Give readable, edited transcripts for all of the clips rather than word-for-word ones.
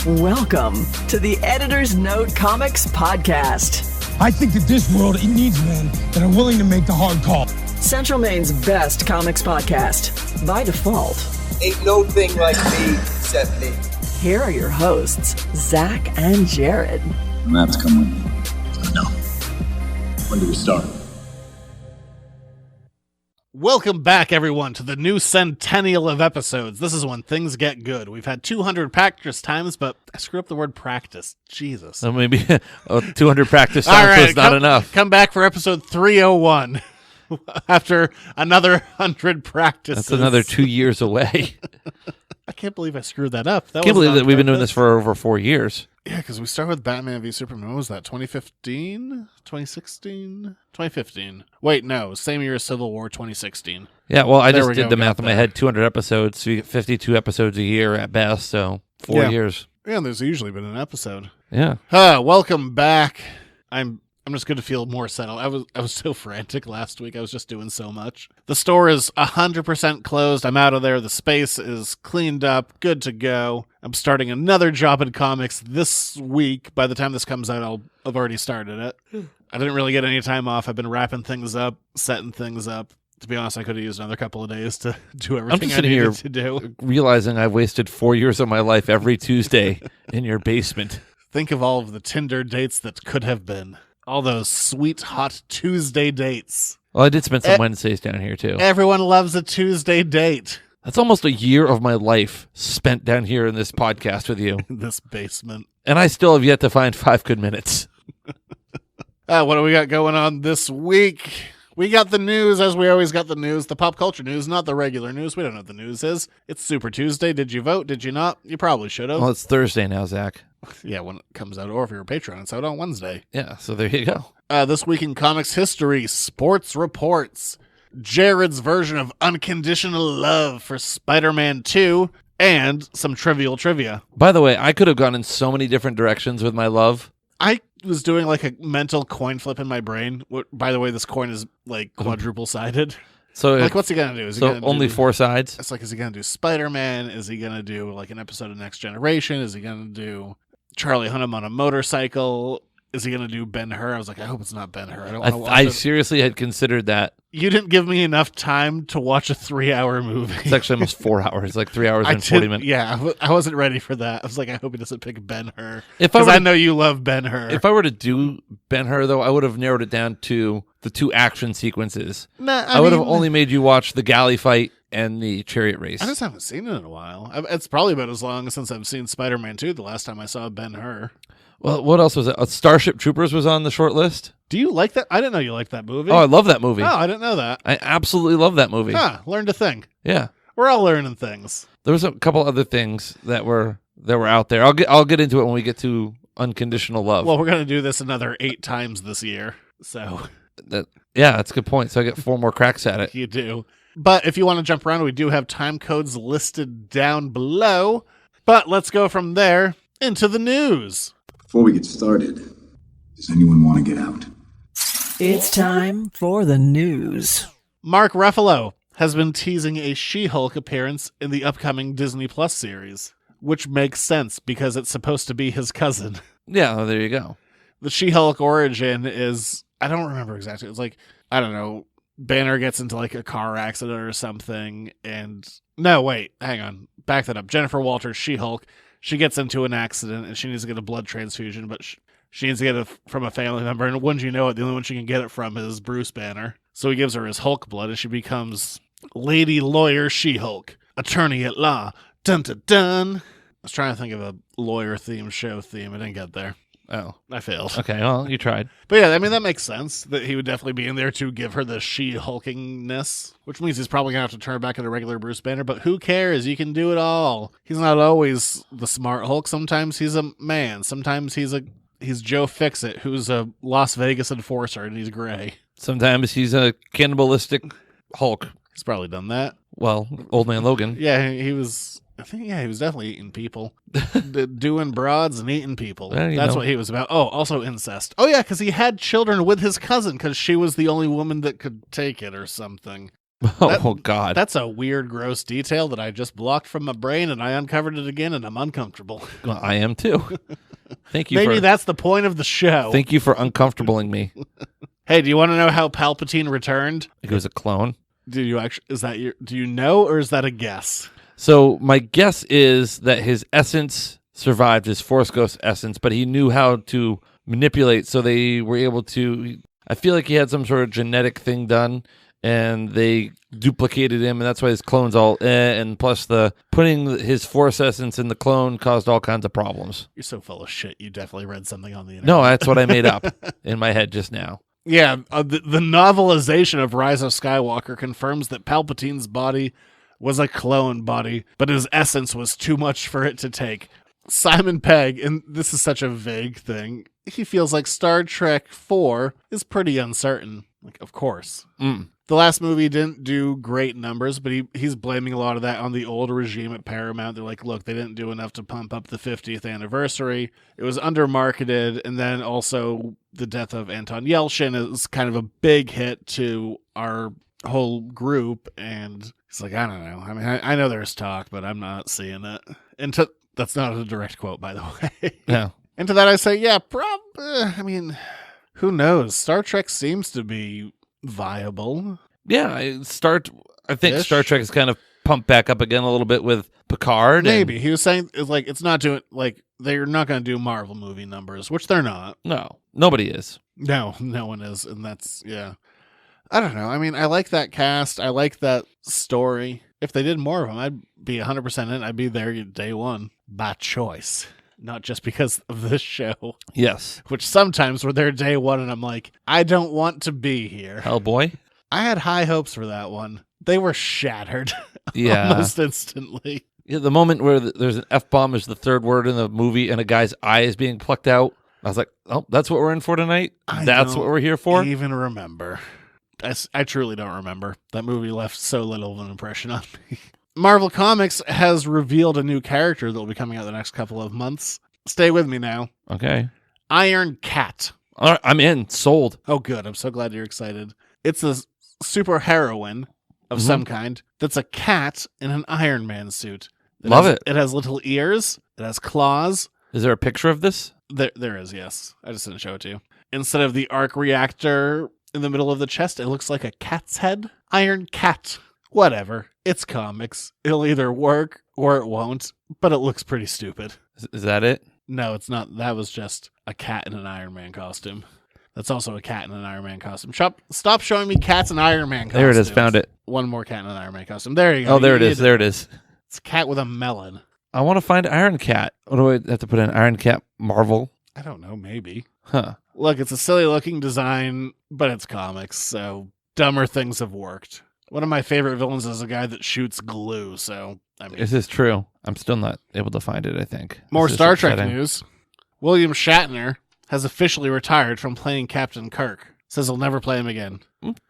Welcome to the Editor's Note Comics Podcast. I think that this world, it needs men that are willing to make the hard call. Central Maine's best comics podcast, by default. Ain't no thing like me except me. Here are your hosts, Zach and Jared. And that's come with me. No. When do we start? Welcome back, everyone, to the new centennial of episodes. This is when things get good. We've had 200 practice times, but I screwed up the word practice. Jesus. So maybe 200 practice times was not enough. Come back for episode 301 after another 100 practices. That's another 2 years away. I can't believe I screwed that up. I can't believe that we've been doing this for over 4 years. Yeah, because we started with Batman v Superman. What was that, 2015? 2016? 2015. Wait, no. Same year as Civil War, 2016. Yeah, well, I just did the math in my head. 200 episodes, so you get 52 episodes a year at best, so 4 years. Yeah, and there's usually been an episode. Yeah. Welcome back. I'm just going to feel more settled. I was so frantic last week. I was just doing so much. The store is 100% closed. I'm out of there. The space is cleaned up, good to go. I'm starting another job in comics this week. By the time this comes out, I've already started it. I didn't really get any time off. I've been wrapping things up, setting things up. To be honest, I could have used another couple of days to do everything I needed to do. Realizing I've wasted 4 years of my life every Tuesday in your basement. Think of all of the Tinder dates that could have been. All those sweet, hot Tuesday dates. Well, I did spend some Wednesdays down here, too. Everyone loves a Tuesday date. That's almost a year of my life spent down here in this podcast with you. In this basement. And I still have yet to find 5 good minutes. What do we got going on this week? We got the news, as we always got the news. The pop culture news, not the regular news. We don't know what the news is. It's Super Tuesday. Did you vote? Did you not? You probably should have. Well, it's Thursday now, Zach. Yeah, when it comes out, or if you're a Patreon, it's out on Wednesday. Yeah, so there you go. This week in comics history, sports reports, Jared's version of Unconditional Love for Spider-Man 2, and some trivial trivia. By the way, I could have gone in so many different directions with my love. I was doing like a mental coin flip in my brain. By the way, this coin is like quadruple-sided. So, like, what's he going to do? Is he so gonna only do, 4 sides? It's like, is he going to do Spider-Man? Is he going to do like an episode of Next Generation? Is he going to do Charlie Hunnam on a motorcycle? Is he going to do Ben-Hur? I was like, I hope it's not Ben-Hur. I don't want to watch I it. seriously had considered that. You didn't give me enough time to watch a 3-hour movie. It's actually almost 4 hours, like 3 hours and 40 minutes. Yeah, I wasn't ready for that. I was like, I hope he doesn't pick Ben-Hur. Because I know you love Ben-Hur. If I were to do Ben-Hur, though, I would have narrowed it down to the 2 action sequences. I would have only made you watch the galley fight and the chariot race. I just haven't seen it in a while. It's probably been as long since I've seen Spider-Man 2, the last time I saw Ben-Hur. Well, what else was it? Starship Troopers was on the short list. Do you like that? I didn't know you liked that movie. Oh, I love that movie. Oh, I didn't know that. I absolutely love that movie. Learned a thing. Yeah. We're all learning things. There was a couple other things that were out there. I'll get into it when we get to Unconditional Love. Well, we're going to do this another 8 times this year. So that's a good point. So I get 4 more cracks at it. You do. But if you want to jump around, we do have time codes listed down below. But let's go from there into the news. Before we get started, does anyone want to get out? It's time for the news. Mark Ruffalo has been teasing a She-Hulk appearance in the upcoming Disney Plus series, which makes sense because it's supposed to be his cousin. Yeah, well, there you go. The She-Hulk origin is, I don't remember exactly. It's like, I don't know, Banner gets into like a car accident or something, and no, wait, hang on, back that up. Jennifer Walters, She-Hulk, she gets into an accident and she needs to get a blood transfusion, but she needs to get it from a family member, and wouldn't you know it, the only one she can get it from is Bruce Banner. So he gives her his Hulk blood, and she becomes Lady Lawyer She-Hulk, attorney at law. Dun dun dun. I was trying to think of a lawyer show theme. I didn't get there. Oh, I failed. Okay, well, you tried. But yeah, I mean, that makes sense that he would definitely be in there to give her the She-Hulkingness, which means he's probably going to have to turn back into regular Bruce Banner, but who cares? You can do it all. He's not always the smart Hulk. Sometimes he's a man. Sometimes he's Joe Fixit, who's a Las Vegas enforcer, and he's gray. Sometimes he's a cannibalistic Hulk. He's probably done that. Well, Old Man Logan. Yeah, he was definitely eating people. Doing broads and eating people. That's what he was about. Oh, also incest. Oh, yeah, because he had children with his cousin because she was the only woman that could take it or something. God. That's a weird, gross detail that I just blocked from my brain, and I uncovered it again, and I'm uncomfortable. Well, I am too. Thank you. Maybe that's the point of the show. Thank you for uncomfortabling me. Hey, do you want to know how Palpatine returned? He was a clone. Do you actually? Do you know, or is that a guess? So my guess is that his essence survived, his Force Ghost essence, but he knew how to manipulate, so they were able to. I feel like he had some sort of genetic thing done, and they duplicated him, and that's why his clone's all and plus the putting his Force essence in the clone caused all kinds of problems. You're so full of shit. You definitely read something on the internet. No, that's what I made up in my head just now. Yeah, the novelization of Rise of Skywalker confirms that Palpatine's body was a clone body, but his essence was too much for it to take. Simon Pegg, and this is such a vague thing, he feels like Star Trek 4 is pretty uncertain. Like, of course. The last movie didn't do great numbers, but he's blaming a lot of that on the old regime at Paramount. They're like, look, they didn't do enough to pump up the 50th anniversary. It was undermarketed, and then also the death of Anton Yelchin is kind of a big hit to our whole group, and he's like, I don't know. I mean, I know there's talk, but I'm not seeing it. And that's not a direct quote, by the way. Yeah. And to that I say, yeah, I mean, who knows? Star Trek seems to be viable. Yeah, I think Star Trek is kind of pumped back up again a little bit with Picard. Maybe. He was saying, like, it's not doing, like, they're not going to do Marvel movie numbers, which they're not. No, nobody is. No one is. And that's, yeah. I don't know. I mean, I like that cast. I like that story. If they did more of them, I'd be 100% in. I'd be there day one by choice. Not just because of this show. Yes. Which sometimes we're there day one and I'm like, I don't want to be here. Hellboy? I had high hopes for that one. They were shattered Yeah. almost instantly. Yeah, the moment where there's an F-bomb is the third word in the movie and a guy's eye is being plucked out. I was like, oh, that's what we're in for tonight? That's what we're here for? I even remember. I truly don't remember. That movie left so little of an impression on me. Marvel Comics has revealed a new character that will be coming out the next couple of months. Stay with me now. Okay. Iron Cat. All right, I'm in. Sold. Oh, good. I'm so glad you're excited. It's a super heroine of some kind that's a cat in an Iron Man suit. Love it. It has little ears. It has claws. Is there a picture of this? There is, yes. I just didn't show it to you. Instead of the arc reactor in the middle of the chest, it looks like a cat's head. Iron Cat. Whatever. It's comics. It'll either work or it won't, but it looks pretty stupid. Is that it? No, it's not. That was just a cat in an Iron Man costume. That's also a cat in an Iron Man costume. Stop showing me cats in Iron Man costumes. There it is. Found it. One more cat in an Iron Man costume. There you go. Oh, there it is. There it is. It's a cat with a melon. I want to find Iron Cat. What do I have to put in? Iron Cat Marvel? I don't know. Maybe. Huh. Look, it's a silly looking design, but it's comics, so dumber things have worked. One of my favorite villains is a guy that shoots glue, so I mean, Is this true? I'm still not able to find it, I think. More This is Star Trek upsetting. news. William Shatner has officially retired from playing Captain Kirk. Says he'll never play him again.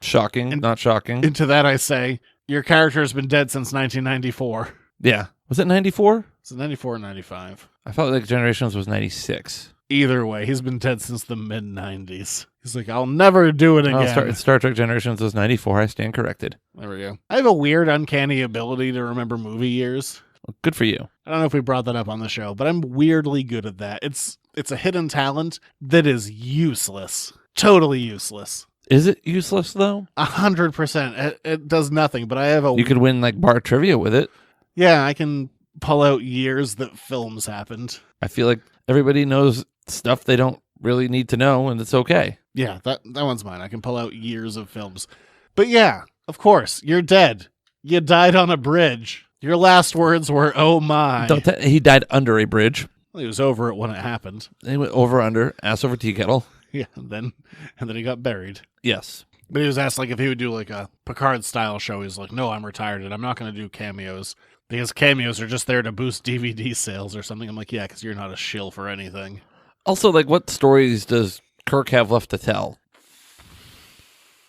Shocking. Not shocking. And to that I say, your character has been dead since 1994. Yeah. Was it 94? It's 94 or 95. I felt like Generations was 96. Either way, he's been dead since the mid-90s. He's like, I'll never do it again. Star Trek Generations was 94. I stand corrected. There we go. I have a weird, uncanny ability to remember movie years. Well, good for you. I don't know if we brought that up on the show, but I'm weirdly good at that. It's a hidden talent that is useless. Totally useless. Is it useless, though? 100%. It does nothing, but I have a... You could win, like, bar trivia with it. Yeah, I can pull out years that films happened. I feel like everybody knows stuff they don't really need to know, and it's okay. Yeah, that one's mine. I can pull out years of films. But yeah, of course, you're dead. You died on a bridge. Your last words were, oh my. He died under a bridge. Well, he was over it when it happened. He went over, under, ass over tea kettle. Yeah, and then he got buried. Yes. But he was asked like if he would do like a Picard-style show. He's like, no, I'm retired, and I'm not going to do cameos. Because cameos are just there to boost DVD sales or something. I'm like, yeah, because you're not a shill for anything. Also, like, what stories does Kirk have left to tell?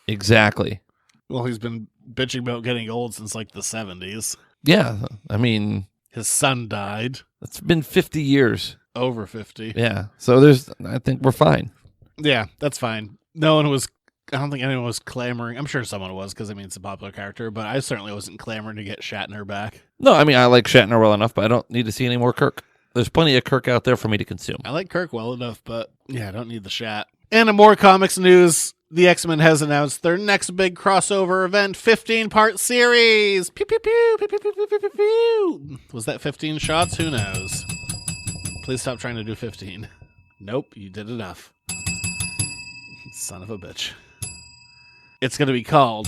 Exactly. Well, he's been bitching about getting old since like the 70s. Yeah, I mean... His son died. It's been 50 years. Over 50. Yeah, so I think we're fine. Yeah, that's fine. No one was I don't think anyone was clamoring. I'm sure someone was because, I mean, it's a popular character, but I certainly wasn't clamoring to get Shatner back. No, I mean, I like Shatner well enough, but I don't need to see any more Kirk. There's plenty of Kirk out there for me to consume. I like Kirk well enough, but yeah, I don't need the Shat. And in more comics news, the X-Men has announced their next big crossover event, 15-part series. Pew, pew, pew, pew, pew, pew, pew, pew, pew. Was that 15 shots? Who knows? Please stop trying to do 15. Nope, you did enough. Son of a bitch. It's going to be called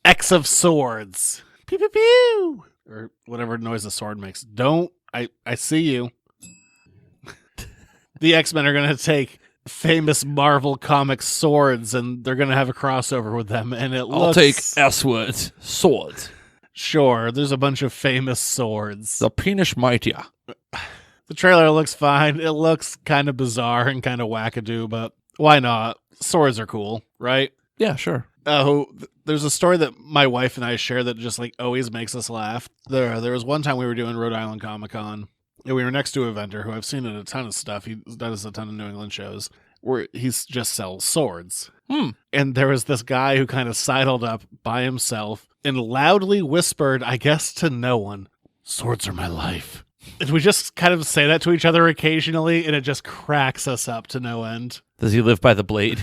X of Swords. Pew, pew, pew. Or whatever noise a sword makes. Don't. I see you. The X-Men are going to take famous Marvel Comics swords and they're going to have a crossover with them. And I'll take S-words. Swords. Sure, there's a bunch of famous swords. The penis mightier. The trailer looks fine. It looks kind of bizarre and kind of wackadoo, but why not? Swords are cool, right? Yeah, sure. There's a story that my wife and I share that just like always makes us laugh. There was one time we were doing Rhode Island Comic Con, and we were next to a vendor who I've seen in a ton of stuff. He does a ton of New England shows where he just sells swords. And there was this guy who kind of sidled up by himself and loudly whispered, I guess to no one, "Swords are my life." And we just kind of say that to each other occasionally, and it just cracks us up to no end. Does he live by the blade?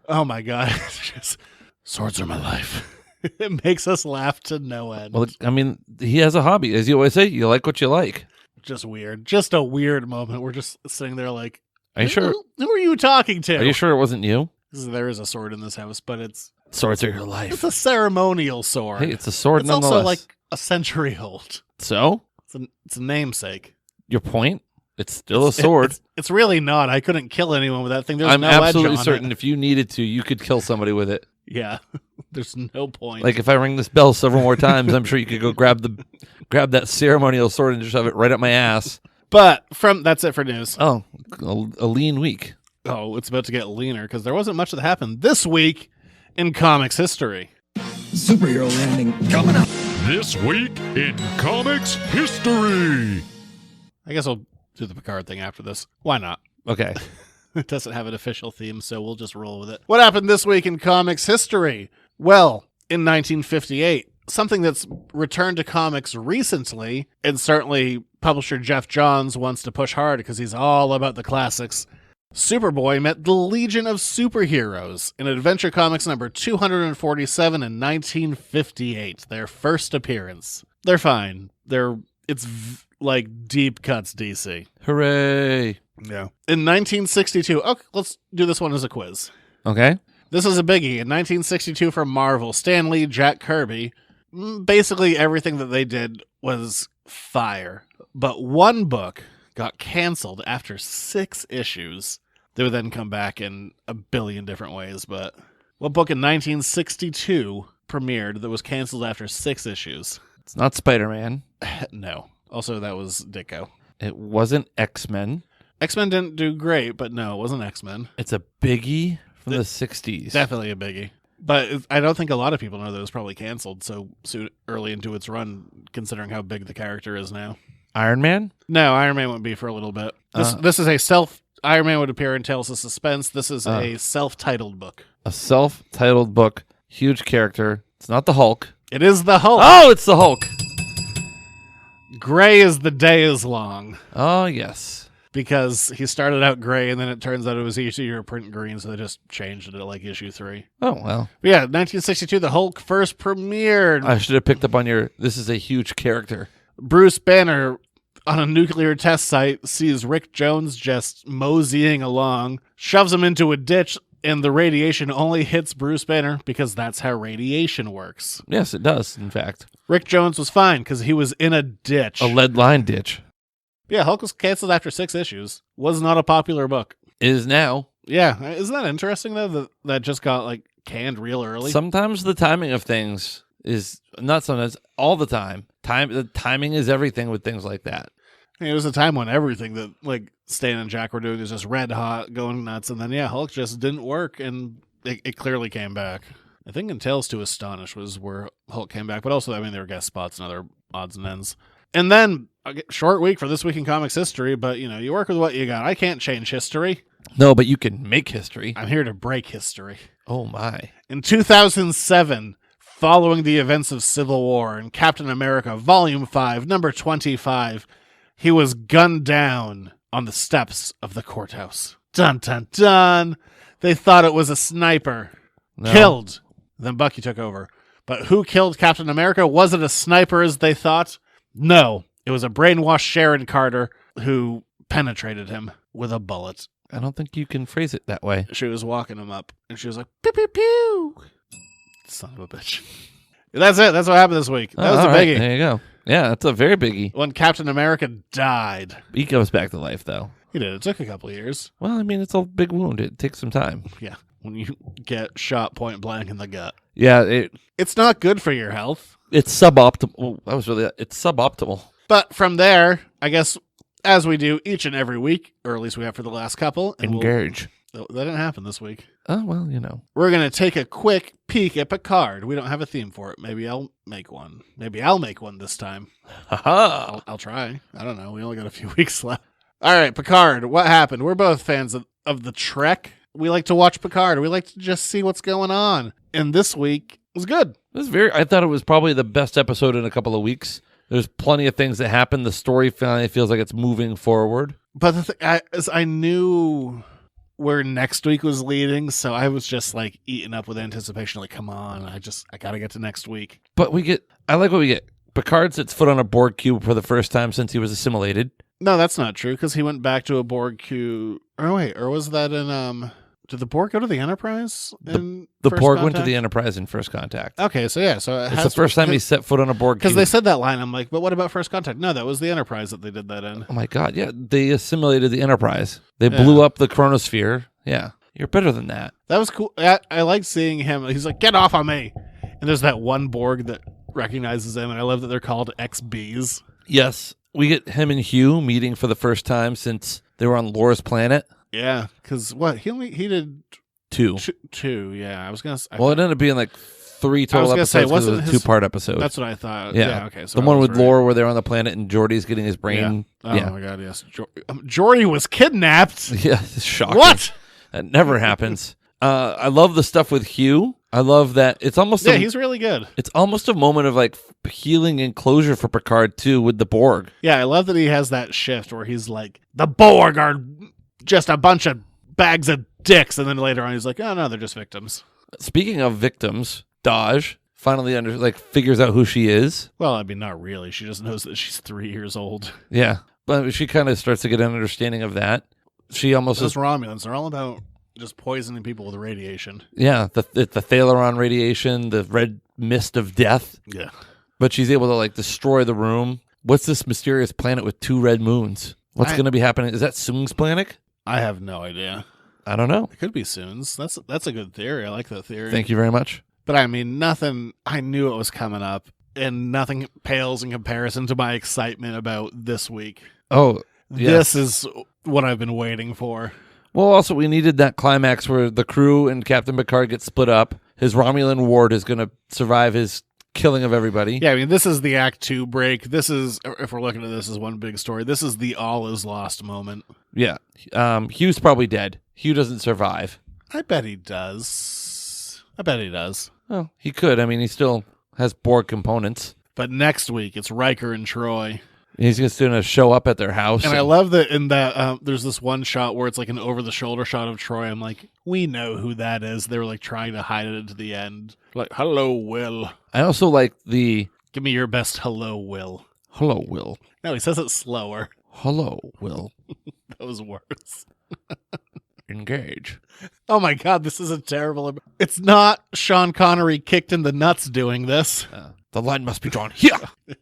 Oh my God. It's just, swords are my life. It makes us laugh to no end. Well, I mean, he has a hobby. As you always say, you like what you like. Just weird. Just a weird moment. We're just sitting there like, are you sure? Who are you talking to? Are you sure it wasn't you? There is a sword in this house, but Swords are your life. it's a ceremonial sword. Hey, it's a sword It's nonetheless. also like a century old. So? It's a namesake. Your point? It's still a sword. It's really not. I couldn't kill anyone with that thing. There's I'm no edge absolutely on certain it. if you needed to, you could kill somebody with it. Yeah. There's no point. Like if I ring this bell several more times, I'm sure you could go grab that ceremonial sword and just shove it right up my ass. But that's it for news. Oh, a lean week. Oh, it's about to get leaner because there wasn't much that happened this week in comics history. Superhero landing coming up. This week in comics history. I guess I'll do the Picard thing after this. Why not? Okay. It doesn't have an official theme, so we'll just roll with it. What happened this week in comics history? Well, in 1958, something that's returned to comics recently, and certainly publisher Jeff Johns wants to push hard because he's all about the classics. Superboy met the Legion of Superheroes in Adventure Comics number 247 in 1958, their first appearance. They're fine. It's like deep cuts DC. Hooray. Yeah. In 1962, okay, let's do this one as a quiz. Okay. This is a biggie. In 1962 from Marvel, Stan Lee, Jack Kirby, basically everything that they did was fire. But one book got canceled after 6 issues. They would then come back in a billion different ways, but what book in 1962 premiered that was canceled after 6 issues? It's not Spider-Man. No. Also, that was Ditko. It wasn't X-Men. X-Men didn't do great, but no, it wasn't X-Men. It's a biggie from the 60s. Definitely a biggie. But I don't think a lot of people know that it was probably canceled so early into its run, considering how big the character is now. Iron Man? No, Iron Man wouldn't be for a little bit. This is a Iron Man would appear in Tales of Suspense. This is a self-titled book. A self-titled book. Huge character. It's not the Hulk. It is the Hulk. Oh, it's the Hulk. Gray as the day is long. Oh, yes. Because he started out gray, and then it turns out it was easier to print green, so they just changed it at like issue 3. Oh, well. But yeah, 1962, the Hulk first premiered. I should have picked up on this is a huge character. Bruce Banner, on a nuclear test site, sees Rick Jones just moseying along, shoves him into a ditch, and the radiation only hits Bruce Banner because that's how radiation works. Yes, it does, in fact. Rick Jones was fine because he was in a ditch. A lead line ditch. Yeah, Hulk was canceled after 6 issues. Was not a popular book. Is now. Yeah, isn't that interesting, though, that just got, like, canned real early? Sometimes the timing of things is, not sometimes, all the time. The timing is everything with things like that. I mean, it was a time when everything that, like, Stan and Jack were doing was just red hot, going nuts, and then, yeah, Hulk just didn't work, and it clearly came back. I think in Tales to Astonish was where Hulk came back, but also, I mean, there were guest spots and other odds and ends. And then, a short week for This Week in Comics History, but, you know, you work with what you got. I can't change history. No, but you can make history. I'm here to break history. Oh, my. In 2007, following the events of Civil War in Captain America Volume 5, number 25, he was gunned down on the steps of the courthouse. Dun, dun, dun. They thought it was a sniper. No. Killed. Then Bucky took over. But who killed Captain America? Was it a sniper as they thought? No. It was a brainwashed Sharon Carter who penetrated him with a bullet. I don't think you can phrase it that way. She was walking him up, and she was like, pew, pew, pew. Son of a bitch. That's it. That's what happened this week. That was a biggie. There you go. Yeah, that's a very biggie. When Captain America died. He goes back to life, though. He did. It took a couple of years. Well, I mean, it's a big wound. It takes some time. Yeah. When you get shot point blank in the gut. Yeah, It's not good for your health. it's suboptimal. Oh, it's suboptimal. But from there, I guess, as we do each and every week, or at least we have for the last couple. And Engage. that didn't happen this week. Oh, well, you know. We're going to take a quick peek at Picard. We don't have a theme for it. Maybe I'll make one. Maybe I'll make one this time. Ha-ha. I'll try. I don't know. We only got a few weeks left. All right, Picard, what happened? We're both fans of the Trek. We like to watch Picard. We like to just see what's going on. And this week was good. I thought it was probably the best episode in a couple of weeks. There's plenty of things that happen. The story finally feels like it's moving forward. But the thing is, I knew where next week was leading, so I was just like eating up with anticipation. Like, come on, I gotta get to next week. But I like what we get. Picard sets foot on a Borg cube for the first time since he was assimilated. No, that's not true, because he went back to a Borg cube. Oh wait, or was that in did the Borg go to the Enterprise? The Borg went to the Enterprise in First Contact. Okay, so yeah, so it's the first time he set foot on a Borg cube. Because they said that line, I'm like, but what about First Contact? No, that was the Enterprise that they did that in. Oh my god, yeah, they assimilated the Enterprise. They blew up the chronosphere. Yeah, you're better than that. That was cool. I like seeing him. He's like, get off on me. And there's that one Borg that recognizes him, and I love that they're called XBs. Yes, we get him and Hugh meeting for the first time since they were on Laura's planet. Yeah, because what he did two. Yeah, I was gonna. It ended up being like 3 total episodes. Because it was a 2-part episode. That's what I thought. Yeah. Okay. So the one with Laura where they're on the planet and Geordi's getting his brain. Yeah. Oh my god, yes. Geordi was kidnapped. Yeah, it's shocking. What? That never happens. I love the stuff with Hugh. I love that it's almost he's really good. It's almost a moment of like healing and closure for Picard too with the Borg. Yeah, I love that he has that shift where he's like, the Borg are just a bunch of bags of dicks, and then later on he's like, oh no, they're just victims. Speaking of victims, Daj finally figures out who she is. Well, I mean, not really. She just knows that she's 3 years old. Yeah, but she kind of starts to get an understanding of that. She almost those Romulans are all about just poisoning people with radiation. Yeah, the Thalaron radiation, the red mist of death. Yeah, but she's able to like destroy the room. What's this mysterious planet with 2 red moons? What's going to be happening? Is that Soong's planet? I have no idea. I don't know. It could be Soon's. That's a good theory. I like that theory. Thank you very much. But I mean, nothing. I knew it was coming up, and nothing pales in comparison to my excitement about this week. Oh, yes. This is what I've been waiting for. Well, also, we needed that climax where the crew and Captain Picard get split up. His Romulan ward is going to survive his killing of everybody. Yeah, I mean, this is the Act 2 break. This is, if we're looking at this as one big story, this is the all is lost moment. Yeah. Hugh's probably dead. Hugh doesn't survive. I bet he does. Well, he could. I mean, he still has Borg components. But next week, it's Riker and Troy. He's just going to show up at their house. And I love that in that there's this one shot where it's like an over-the-shoulder shot of Troy. I'm like, we know who that is. They were like trying to hide it into the end. Like, hello, Will. I also like the... Give me your best hello, Will. Hello, Will. No, he says it slower. Hello, Will. That was worse. Engage. Oh my god, this is a terrible... It's not Sean Connery kicked in the nuts doing this. The line must be drawn here.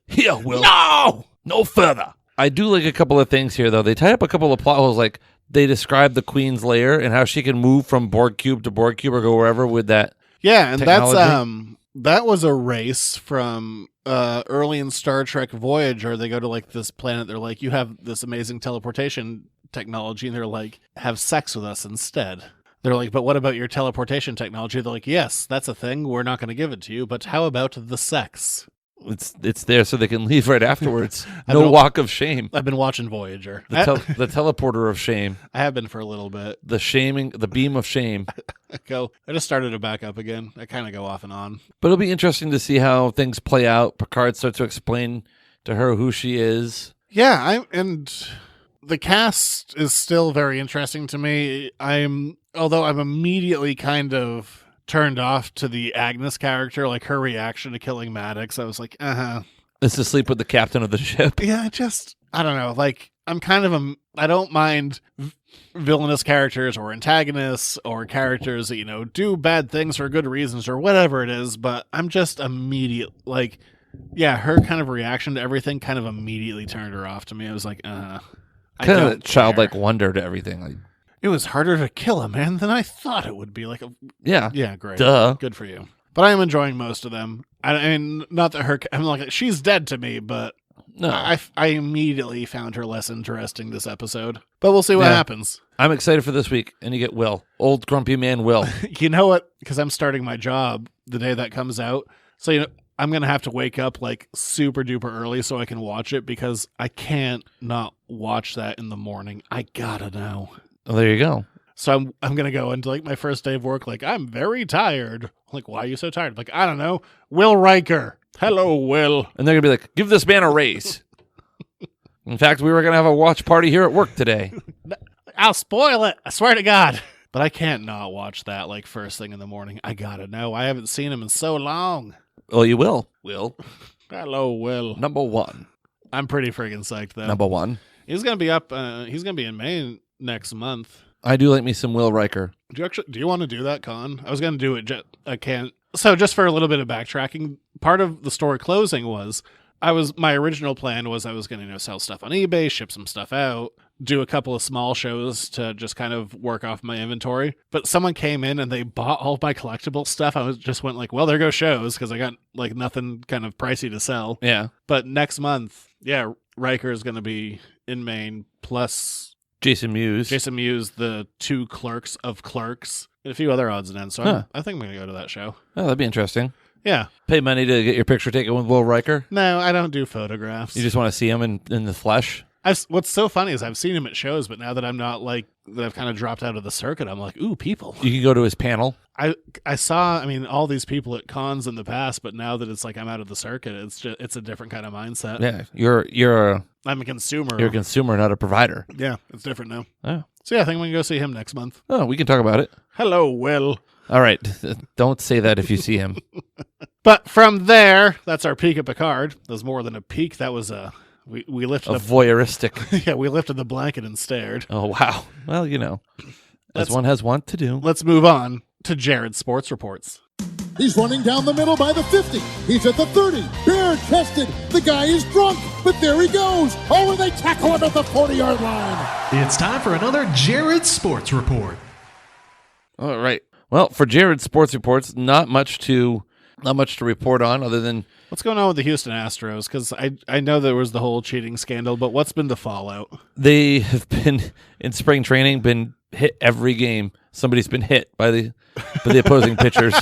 Here, Will. No! No further. I do like a couple of things here, though. They tie up a couple of plot holes, like they describe the Queen's lair and how she can move from Borg cube to Borg cube or go wherever with that. Yeah, and technology. That's that was a race from early in Star Trek Voyager. They go to like this planet. They're like, you have this amazing teleportation technology, and they're like, have sex with us instead. They're like, but what about your teleportation technology? They're like, yes, that's a thing. We're not going to give it to you, but how about the sex? It's there so they can leave right afterwards. No walk of shame. I've been watching Voyager. The teleporter of shame. I have been for a little bit. The beam of shame. I just started to back up again. I kind of go off and on. But it'll be interesting to see how things play out. Picard starts to explain to her who she is. Yeah, and the cast is still very interesting to me. Although I'm immediately kind of turned off to the Agnes character, like her reaction to killing Maddox. I was like, Is to sleep with the captain of the ship. Yeah, I don't know. Like, I'm kind of I don't mind villainous characters or antagonists or characters that, do bad things for good reasons or whatever it is, but I'm just immediate, like, yeah, her kind of reaction to everything kind of immediately turned her off to me. I was like, kind of childlike wonder to everything. Like, it was harder to kill a man than I thought it would be. Like, yeah, great. Duh. Good for you. But I am enjoying most of them. I mean, not that I'm like, she's dead to me, but no, I immediately found her less interesting this episode. But we'll see what happens. I'm excited for this week, and you get Will, old grumpy man Will. You know what? Because I'm starting my job the day that comes out, so I'm gonna have to wake up like super duper early so I can watch it because I can't not watch that in the morning. I gotta know. Well, there you go. So I'm going to go into like my first day of work. Like, I'm very tired. Like, why are you so tired? Like, I don't know. Will Riker. Hello, Will. And they're going to be like, give this man a raise. In fact, we were going to have a watch party here at work today. I'll spoil it. I swear to God. But I can't not watch that like first thing in the morning. I got to know. I haven't seen him in so long. Well, you will. Will. Hello, Will. Number one. I'm pretty friggin' psyched, though. Number one. He's going to be up. He's going to be in Maine next month. I do like me some Will Riker. Do you want to do that, Con? I was going to do it. I can't. So just for a little bit of backtracking, part of the story closing was my original plan was I was going to sell stuff on eBay, ship some stuff out, do a couple of small shows to just kind of work off my inventory. But someone came in and they bought all of my collectible stuff. I just went like, well, there go shows because I got like nothing kind of pricey to sell. Yeah. But next month, yeah, Riker is going to be in Maine plus Jason Mewes, the two clerks of Clerks, and a few other odds and ends. So I think I'm going to go to that show. Oh, that'd be interesting. Yeah. Pay money to get your picture taken with Will Riker? No, I don't do photographs. You just want to see him in the flesh? What's so funny is I've seen him at shows, but now that I'm not like, that I've kind of dropped out of the circuit, I'm like, ooh, people. You can go to his panel. I saw, all these people at cons in the past, but now that it's like I'm out of the circuit, it's a different kind of mindset. Yeah, I'm a consumer. You're a consumer, not a provider. Yeah, it's different now. Oh. So yeah, I think we can go see him next month. Oh, we can talk about it. Hello, Will. All right. Don't say that if you see him. But from there, that's our peek at Picard. That was more than a peek. That was we lifted voyeuristic. Yeah, we lifted the blanket and stared. Oh, wow. Well, as one has want to do. Let's move on to Jared's sports reports. He's running down the middle by the 50. He's at the 30. Bare-chested. The guy is drunk, but there he goes. Oh, and they tackle him at the 40-yard line. It's time for another Jared Sports Report. All right. Well, for Jared's sports reports, not much to report on other than what's going on with the Houston Astros, because I know there was the whole cheating scandal, but what's been the fallout? They have been in spring training, been hit every game. Somebody's been hit by the opposing pitchers.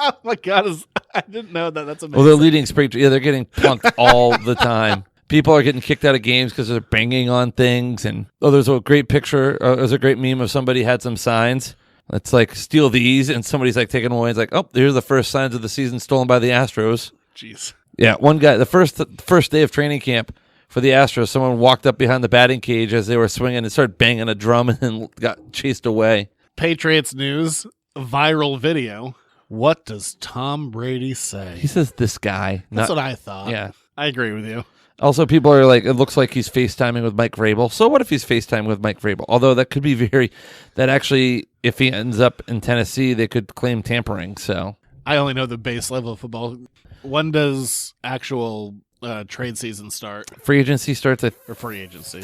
Oh my God, I didn't know that. That's amazing. Well, they're leading spring. Yeah, they're getting plunked all the time. People are getting kicked out of games because they're banging on things. And there's a great picture. There's a great meme of somebody had some signs. It's like, steal these, and somebody's like taking them away. It's like, oh, here's the first signs of the season stolen by the Astros. Jeez. Yeah, one guy, the first day of training camp for the Astros, someone walked up behind the batting cage as they were swinging and started banging a drum and then got chased away. Patriots news, viral video. What does Tom Brady say? He says, this guy. That's what I thought. Yeah. I agree with you. Also, people are like, it looks like he's FaceTiming with Mike Vrabel. So what if he's FaceTiming with Mike Vrabel? Although that could be that actually, if he ends up in Tennessee, they could claim tampering. So I only know the base level of football. When does actual trade season start? Free agency starts, free agency,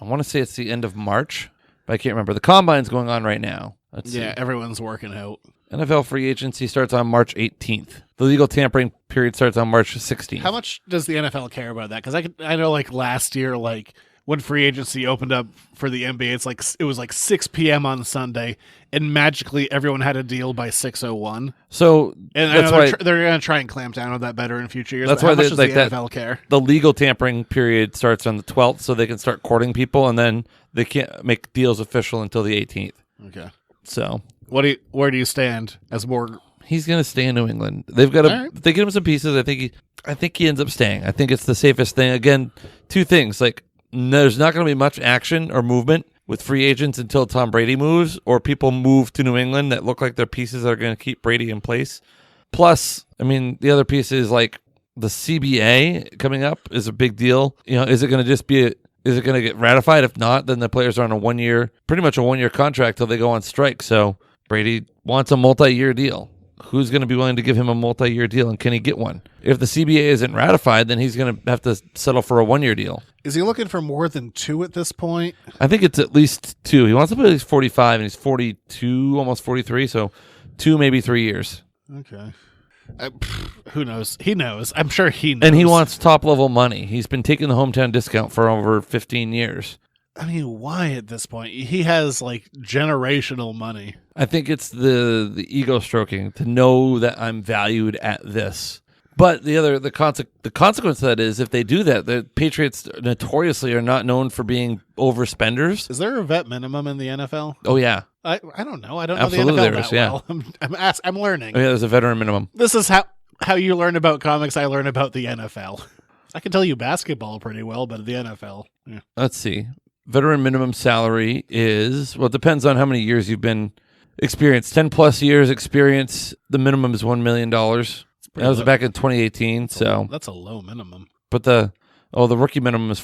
I want to say it's the end of March, but I can't remember. The combine's going on right now. Let's see. Everyone's working out. NFL free agency starts on March 18th. The legal tampering period starts on March 16th. How much does the NFL care about that? Because I know, like last year, like when free agency opened up for the NBA, it was like 6 p.m. on Sunday, and magically everyone had a deal by 6:01. So and that's I know why they're going to try and clamp down on that better in future years. That's but why how much they- does like the that- NFL care? the legal tampering period starts on the 12th, so they can start courting people, and then they can't make deals official until the 18th. Okay. So Where do you stand as more? he's going to stay in New England. They've got to. All right. If they get him some pieces, I think he ends up staying. I think it's the safest thing. Again, two things: like there's not going to be much action or movement with free agents until Tom Brady moves, or people move to New England that look like they're pieces that are going to keep Brady in place. Plus, I mean, the other piece is like the CBA coming up is a big deal. You know, is it going to just be is it going to get ratified? If not, then the players are on pretty much a 1 year contract till they go on strike. So Brady wants a multi-year deal. Who's going to be willing to give him a multi-year deal, and can he get one? If the CBA isn't ratified, then he's going to have to settle for a 1 year deal. Is he looking for more than 2 at this point? I think it's at least 2. He wants to play at least 45, and he's 42, almost 43, so 2, maybe 3 years. Okay. Who knows? He knows. I'm sure he knows. And he wants top-level money. He's been taking the hometown discount for over 15 years. I mean, why at this point? He has like generational money. I think it's the ego stroking to know that I'm valued at this. But the consequence of that is if they do that, the Patriots notoriously are not known for being overspenders. Is there a vet minimum in the NFL? Oh yeah, I don't know. I don't Absolutely know the NFL there is, that yeah. well. I'm learning. oh yeah. There's a veteran minimum. This is how you learn about comics. I learn about the NFL. I can tell you basketball pretty well, but the NFL. Yeah. Let's see. Veteran minimum salary is, well, it depends on how many years you've been experienced. 10 plus years experience, the minimum is $1 million. That was back in 2018. So That's a low minimum. But the rookie minimum is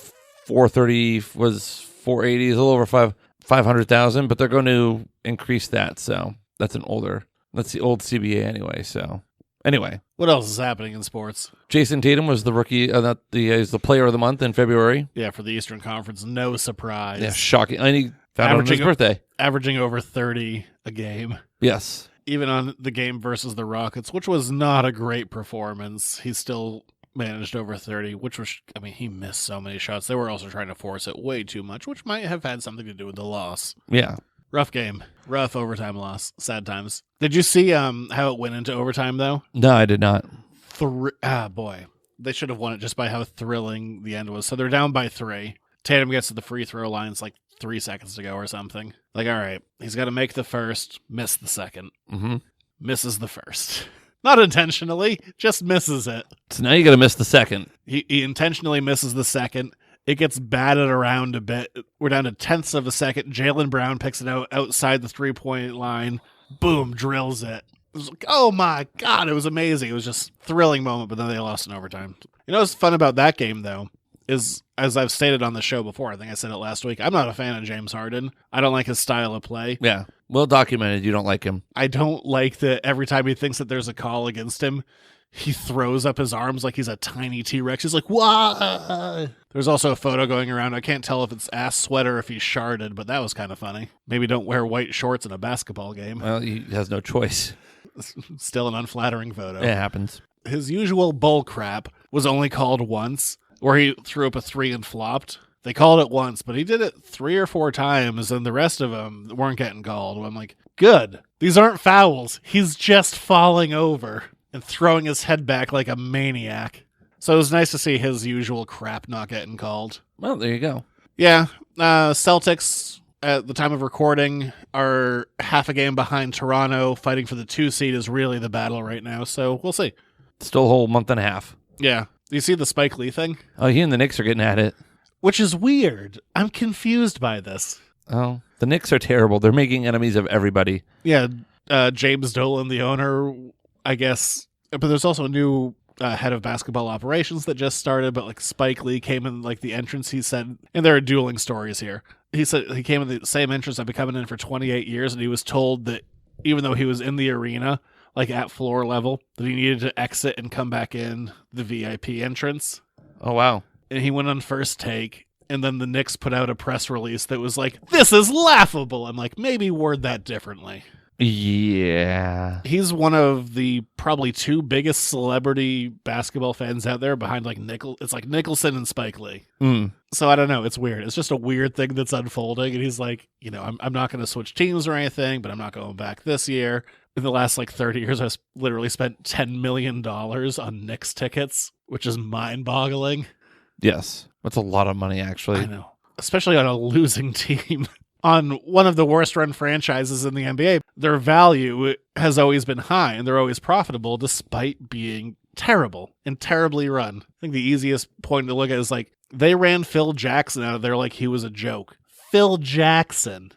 430, was 480, is a little over 500,000, but they're going to increase that. So that's the old CBA anyway. So anyway, What else is happening in sports? Jason Tatum was the rookie, he's the player of the month in February. Yeah, for the Eastern Conference, no surprise. Yeah, shocking. And he found out on his birthday. Averaging over 30 a game. Yes. Even on the game versus the Rockets, which was not a great performance, he still managed over 30, which was, I mean, he missed so many shots. They were also trying to force it way too much, which might have had something to do with the loss. Yeah. Rough game. Rough overtime loss. Sad times. Did you see how it went into overtime, though? No, I did not. Boy. They should have won it just by how thrilling the end was. So they're down by 3. Tatum gets to the free throw line. It's like 3 seconds to go or something. Like, all right, he's got to make the first, miss the second. Mm-hmm. Misses the first. Not intentionally, just misses it. So now you got to miss the second. He intentionally misses the second. It gets batted around a bit. We're down to tenths of a second. Jaylen Brown picks it out outside the 3-point line. Boom, drills it. It was like, oh my God, it was amazing. It was just a thrilling moment, but then they lost in overtime. You know what's fun about that game, though, is, as I've stated on the show before, I think I said it last week, I'm not a fan of James Harden. I don't like his style of play. Yeah. Well documented, you don't like him. I don't like that every time he thinks that there's a call against him, he throws up his arms like he's a tiny T-Rex. He's like, wah! There's also a photo going around. I can't tell if it's ass sweat or if he's sharded, but that was kind of funny. Maybe don't wear white shorts in a basketball game. Well, he has no choice. Still an unflattering photo. It happens. His usual bull crap was only called once, where he threw up a 3 and flopped. They called it once, but he did it 3 or 4 times, and the rest of them weren't getting called. I'm like, good. These aren't fouls. He's just falling over and throwing his head back like a maniac. So it was nice to see his usual crap not getting called. Well, there you go. Yeah, Celtics, at the time of recording, are half a game behind Toronto. Fighting for the 2 seed is really the battle right now, so we'll see. Still a whole month and a half. Yeah. Do you see the Spike Lee thing? Oh, he and the Knicks are getting at it. Which is weird. I'm confused by this. Oh, the Knicks are terrible. They're making enemies of everybody. Yeah, James Dolan, the owner, I guess. But there's also a new head of basketball operations that just started. But like Spike Lee came in like the entrance. He said, and there are dueling stories here. He said he came in the same entrance. I've been coming in for 28 years, and he was told that even though he was in the arena, like at floor level, that he needed to exit and come back in the VIP entrance. Oh, wow. And he went on First Take, and then the Knicks put out a press release that was like, this is laughable. I'm like, maybe word that differently. Yeah. He's one of the probably 2 biggest celebrity basketball fans out there behind like it's like Nicholson and Spike Lee. So I don't know. It's weird. It's just a weird thing that's unfolding. And he's like, I'm not going to switch teams or anything, but I'm not going back this year. In the last like 30 years, I've literally spent $10 million on Knicks tickets, which is mind-boggling. Yes. That's a lot of money, actually. I know. Especially on a losing team. On one of the worst-run franchises in the NBA, their value has always been high, and they're always profitable despite being terrible and terribly run. I think the easiest point to look at is like, they ran Phil Jackson out of there like he was a joke. Phil Jackson.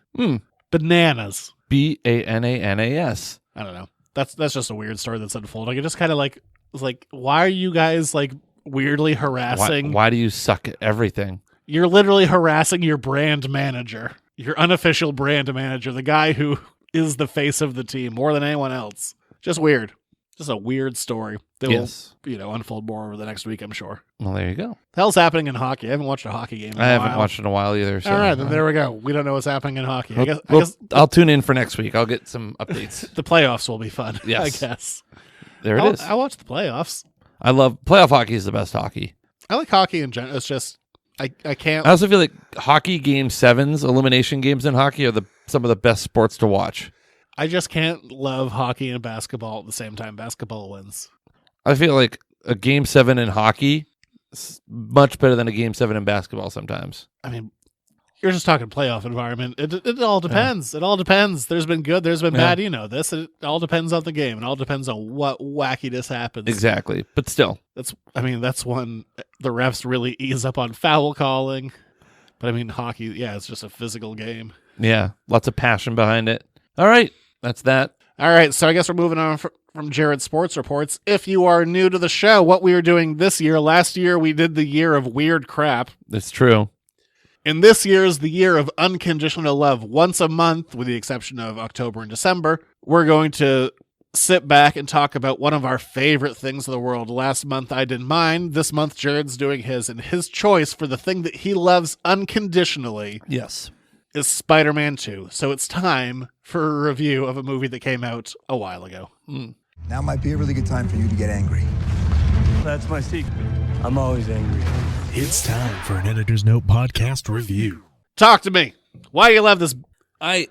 Bananas. Bananas. I don't know. That's just a weird story that's unfolding. It just kind of like, was like, why are you guys like weirdly harassing? Why do you suck at everything? You're literally harassing your brand manager, your unofficial brand manager, the guy who is the face of the team more than anyone else. Just weird. Just a weird story that will, unfold more over the next week, I'm sure. Well, there you go. The hell's happening in hockey? I haven't watched a hockey game in a while. I haven't watched in a while either. So. All right, then there we go. We don't know what's happening in hockey. I guess I'll tune in for next week. I'll get some updates. The playoffs will be fun, Yes. I guess. There it is. I watch the playoffs. I love playoff hockey is the best hockey. I like hockey in general. It's just I can't. I also feel like hockey game 7s, elimination games in hockey are some of the best sports to watch. I just can't love hockey and basketball at the same time. Basketball wins. I feel like a game 7 in hockey is much better than a game 7 in basketball sometimes. I mean, you're just talking playoff environment. It all depends. Yeah. It all depends. There's been good. There's been bad. You know this. It all depends on the game. It all depends on what wackiness happens. Exactly. But still. That's when the refs really ease up on foul calling. But I mean, hockey, it's just a physical game. Yeah. Lots of passion behind it. All right. That's that. All right. So I guess we're moving on from Jared's Sports Reports. If you are new to the show, what we are doing this year, last year we did the year of weird crap. That's true. And this year is the year of unconditional love. Once a month, with the exception of October and December, we're going to sit back and talk about one of our favorite things in the world. Last month I did mine. This month Jared's doing his. And his choice for the thing that he loves unconditionally is Spider-Man 2. So it's time for a review of a movie that came out a while ago. Now might be a really good time for you to get angry. That's my secret. I'm always angry. It's time for an Editor's Note podcast review. Talk to me. Why do you love this? I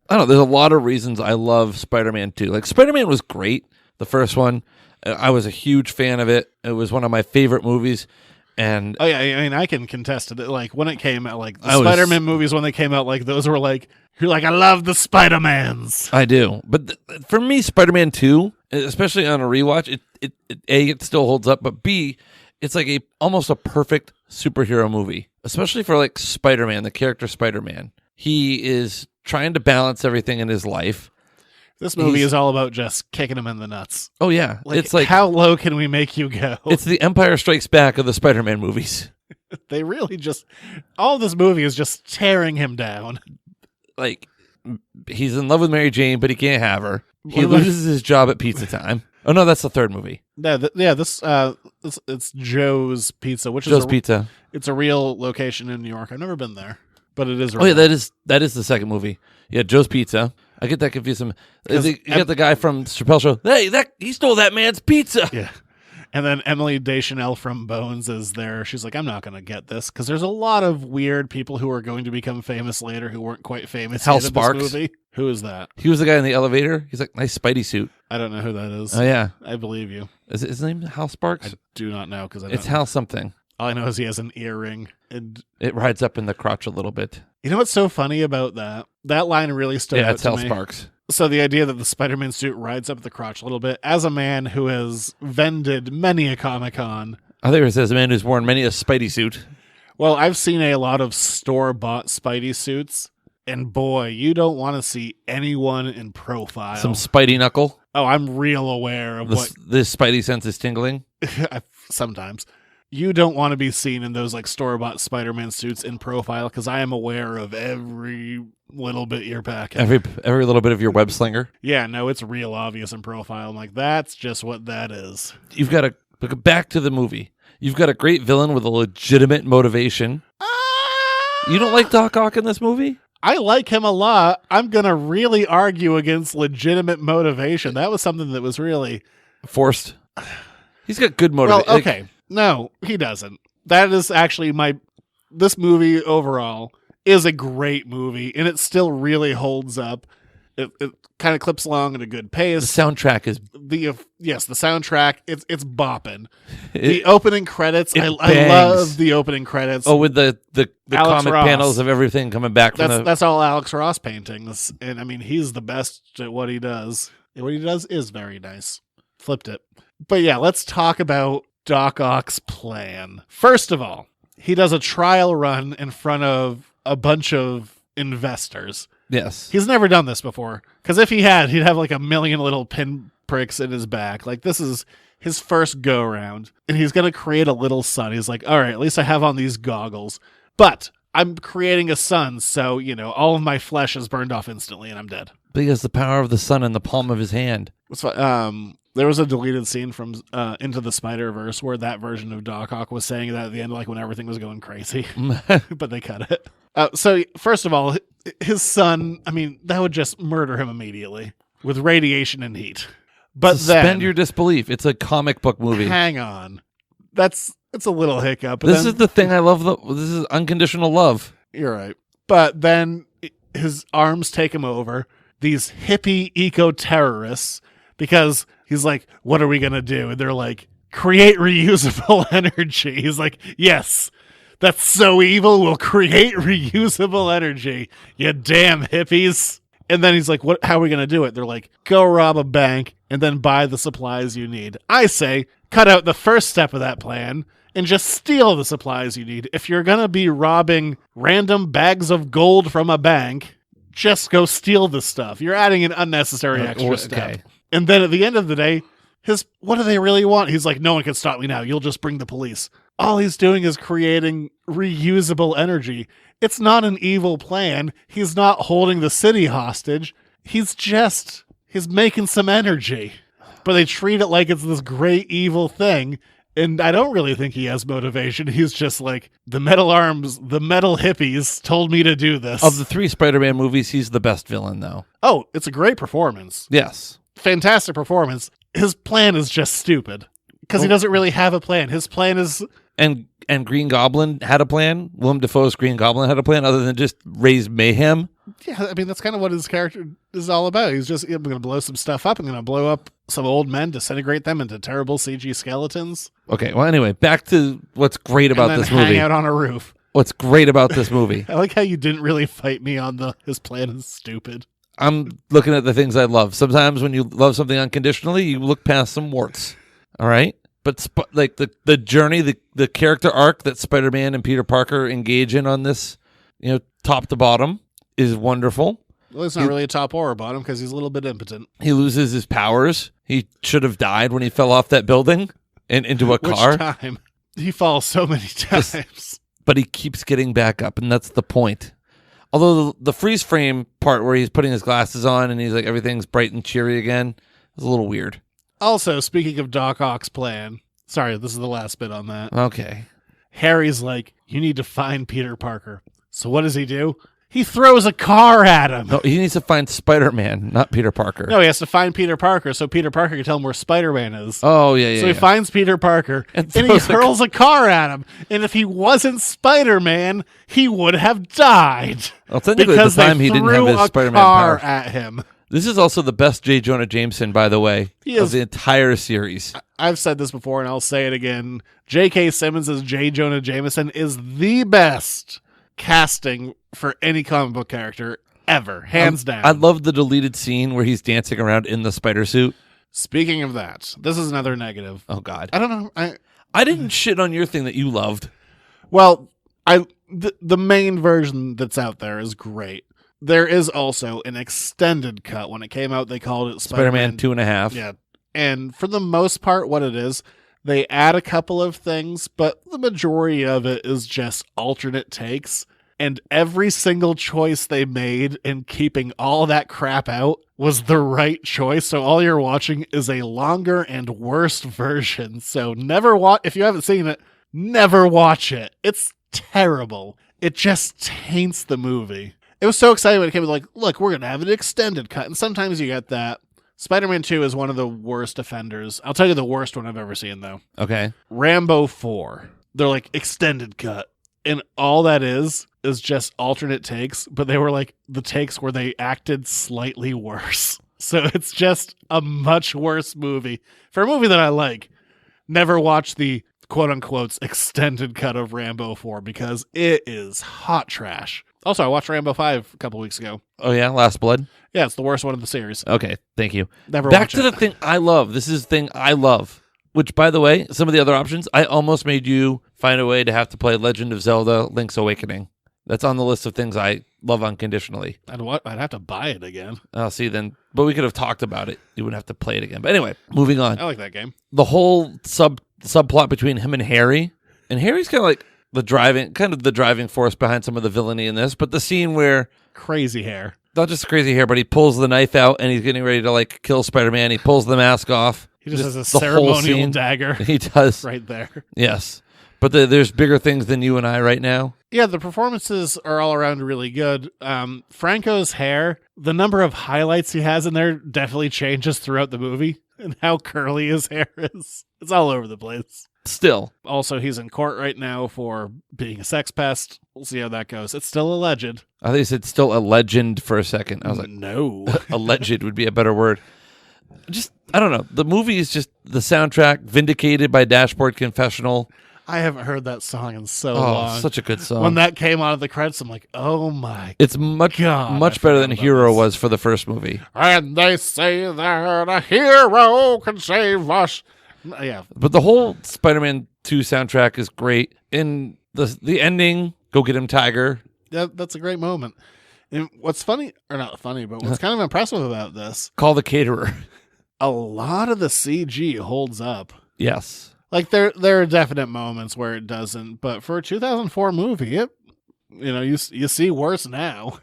don't know. There's a lot of reasons I love Spider-Man 2. Like, Spider-Man was great, the first one. I was a huge fan of it. It was one of my favorite movies. And I mean, I can contest to it. Like, when it came out, like, the Spider-Man movies, when they came out, like, those were like, you're like, I love the Spider-Mans. I do. But for me, Spider-Man 2, especially on a rewatch, it still holds up, but B, it's like almost a perfect superhero movie, especially for like Spider-Man, the character Spider-Man. He is trying to balance everything in his life. This movie is all about just kicking him in the nuts. Oh, yeah. It's like, how low can we make you go? It's the Empire Strikes Back of the Spider-Man movies. They really all this movie is just tearing him down. Like, he's in love with Mary Jane, but he can't have her. He loses his job at Pizza Time. Oh, no, that's the third movie. It's Joe's Pizza, which Joe's Pizza. It's a real location in New York. I've never been there, but it is real. Oh, yeah, that is the second movie. Yeah, Joe's Pizza. I get that confused. You got the guy from Chappelle Show. Hey, he stole that man's pizza. Yeah. And then Emily Deschanel from Bones is there. She's like, I'm not going to get this, because there's a lot of weird people who are going to become famous later who weren't quite famous Hal in Sparks. this movie. Who is that? He was the guy in the elevator. He's like, nice Spidey suit. I don't know who that is. Oh, yeah. I believe you. Is his name Hal Sparks? I do not know, because it's Hal something. All I know is he has an earring. And it rides up in the crotch a little bit. You know what's so funny about that? That line really stood out to me. Yeah, it's Hal Sparks. So the idea that the Spider-Man suit rides up the crotch a little bit, as a man who has vended many a Comic-Con. I think it says a man who's worn many a Spidey suit. Well, I've seen a lot of store-bought Spidey suits, and boy, you don't want to see anyone in profile. Some Spidey knuckle. Oh, I'm real aware of this Spidey sense is tingling. Sometimes. You don't want to be seen in those like store-bought Spider-Man suits in profile, because I am aware of every little bit you're packing. Every little bit of your web slinger. Yeah, no, it's real obvious in profile. I'm like, that's just what that is. You've got to look back to the movie. You've got a great villain with a legitimate motivation. You don't like Doc Ock in this movie? I like him a lot. I'm going to really argue against legitimate motivation. That was something that was really forced. He's got good motivation. Well, okay. No, he doesn't. That is actually this movie overall is a great movie, and it still really holds up. It kind of clips along at a good pace. The soundtrack is the soundtrack. It's bopping. The opening credits. I love the opening credits. Oh, with the comic Ross. panels of everything coming back from that's all Alex Ross paintings, and I mean he's the best at what he does. And what he does is very nice. Flipped it, but yeah, let's talk about Doc Ock's plan. First of all, he does a trial run in front of a bunch of investors. Yes. He's never done this before. Because if he had, he'd have like a million little pinpricks in his back. Like, this is his first go around. And he's going to create a little sun. He's like, all right, at least I have on these goggles. But I'm creating a sun, so, all of my flesh is burned off instantly and I'm dead. But he has the power of the sun in the palm of his hand. There was a deleted scene from Into the Spider-Verse where that version of Doc Ock was saying that at the end, like when everything was going crazy. But they cut it. So, first of all, his son, I mean, that would just murder him immediately with radiation and heat. But Suspend your disbelief. It's a comic book movie. Hang on. It's a little hiccup. This is the thing I love. This is unconditional love. You're right. But then his arms take him over. These hippie eco-terrorists, because he's like, what are we going to do? And they're like, create reusable energy. He's like, yes, that's so evil. We'll create reusable energy. You damn hippies. And then he's like, how are we going to do it? They're like, go rob a bank and then buy the supplies you need. I say, cut out the first step of that plan and just steal the supplies you need. If you're going to be robbing random bags of gold from a bank, just go steal the stuff. You're adding an unnecessary extra step. And then at the end of the day, what do they really want? He's like, no one can stop me now. You'll just bring the police. All he's doing is creating reusable energy. It's not an evil plan. He's not holding the city hostage. He's making some energy. But they treat it like it's this great evil thing. And I don't really think he has motivation. He's just like, the metal arms, the metal hippies told me to do this. Of the 3 Spider-Man movies, he's the best villain, though. Oh, it's a great performance. Yes. Fantastic performance. His plan is just stupid. Because he doesn't really have a plan. His plan is... And Green Goblin had a plan? Willem Dafoe's Green Goblin had a plan other than just raise mayhem? Yeah, I mean, that's kind of what his character is all about. He's just, I'm going to blow some stuff up. I'm going to blow up some old men, disintegrate them into terrible CG skeletons. Okay, well, anyway, back to what's great about this movie. Hang out on a roof. What's great about this movie. I like how you didn't really fight me on his plan is stupid. I'm looking at the things I love. Sometimes when you love something unconditionally, you look past some warts. All right? But like the journey, the character arc that Spider-Man and Peter Parker engage in on this, top to bottom, is wonderful. Well, it's not really a top or a bottom because he's a little bit impotent. He loses his powers. He should have died when he fell off that building and into a car. Which time? He falls so many times. But he keeps getting back up, and that's the point. Although the freeze frame part where he's putting his glasses on and he's like, everything's bright and cheery again, is a little weird. Also, speaking of Doc Ock's plan, sorry, this is the last bit on that. Okay. Harry's like, you need to find Peter Parker. So what does he do? He throws a car at him. No, he needs to find Spider-Man, not Peter Parker. No, he has to find Peter Parker so Peter Parker can tell him where Spider-Man is. Oh, yeah. So he finds Peter Parker and he hurls a car at him. And if he wasn't Spider-Man, he would have died. Well, technically at the time he didn't have his Spider-Man power at him. This is also the best J. Jonah Jameson, by the way, of the entire series. I've said this before, and I'll say it again. J.K. Simmons as J. Jonah Jameson is the best casting for any comic book character ever, hands down. I love the deleted scene where he's dancing around in the spider suit. Speaking of that, this is another negative. Oh, God. I don't know. I didn't shit on your thing that you loved. Well, the main version that's out there is great. There is also an extended cut. When it came out, they called it Spider-Man 2.5. Yeah. And for the most part, what it is, they add a couple of things, but the majority of it is just alternate takes. And every single choice they made in keeping all that crap out was the right choice. So all you're watching is a longer and worse version. So if you haven't seen it, never watch it. It's terrible. It just taints the movie. It was so exciting when it came to like, look, we're going to have an extended cut. And sometimes you get that. Spider-Man 2 is one of the worst offenders. I'll tell you the worst one I've ever seen, though. Okay. Rambo 4. They're like, extended cut. And all that is just alternate takes, but they were like the takes where they acted slightly worse. So it's just a much worse movie. For a movie that I like, never watch the quote-unquote extended cut of Rambo 4 because it is hot trash. Also, I watched Rambo 5 a couple weeks ago. Oh, yeah? Last Blood? Yeah, it's the worst one of the series. Okay, thank you. Never Back watch to it. the thing I love. This is the thing I love. Which, by the way, some of the other options, I almost made you find a way to have to play Legend of Zelda Link's Awakening. That's on the list of things I love unconditionally. I'd have to buy it again. I'll see then. But we could have talked about it. You wouldn't have to play it again. But anyway, moving on. I like that game. The whole subplot between him and Harry. And Harry's kind of like the driving force behind some of the villainy in this. But the scene where... Crazy hair. Not just crazy hair, but he pulls the knife out and he's getting ready to like kill Spider-Man. He pulls the mask off. He just has a the whole ceremonial scene. dagger. He does. Right there. Yes. But there's bigger things than you and I right now. Yeah, the performances are all around really good. Franco's hair, the number of highlights he has in there definitely changes throughout the movie. And how curly his hair is. It's all over the place. Still. Also, he's in court right now for being a sex pest. We'll see how that goes. It's still alleged. I think you said still a legend for a second. I was like, no. Alleged would be a better word. Just, I don't know. The movie is just the soundtrack, Vindicated by Dashboard Confessional. I haven't heard that song in so long. Such a good song. When that came out of the credits, I'm like, oh my It's much better than Hero was for the first movie. And they say that a hero can save us. Yeah. But the whole Spider-Man 2 soundtrack is great. And the ending, Go Get Him, Tiger. Yeah, that's a great moment. And what's funny, or not funny, but what's kind of impressive about this, Call the Caterer. a lot of the CG holds up. Yes. Like there are definite moments where it doesn't, but for a 2004 movie, you see worse now.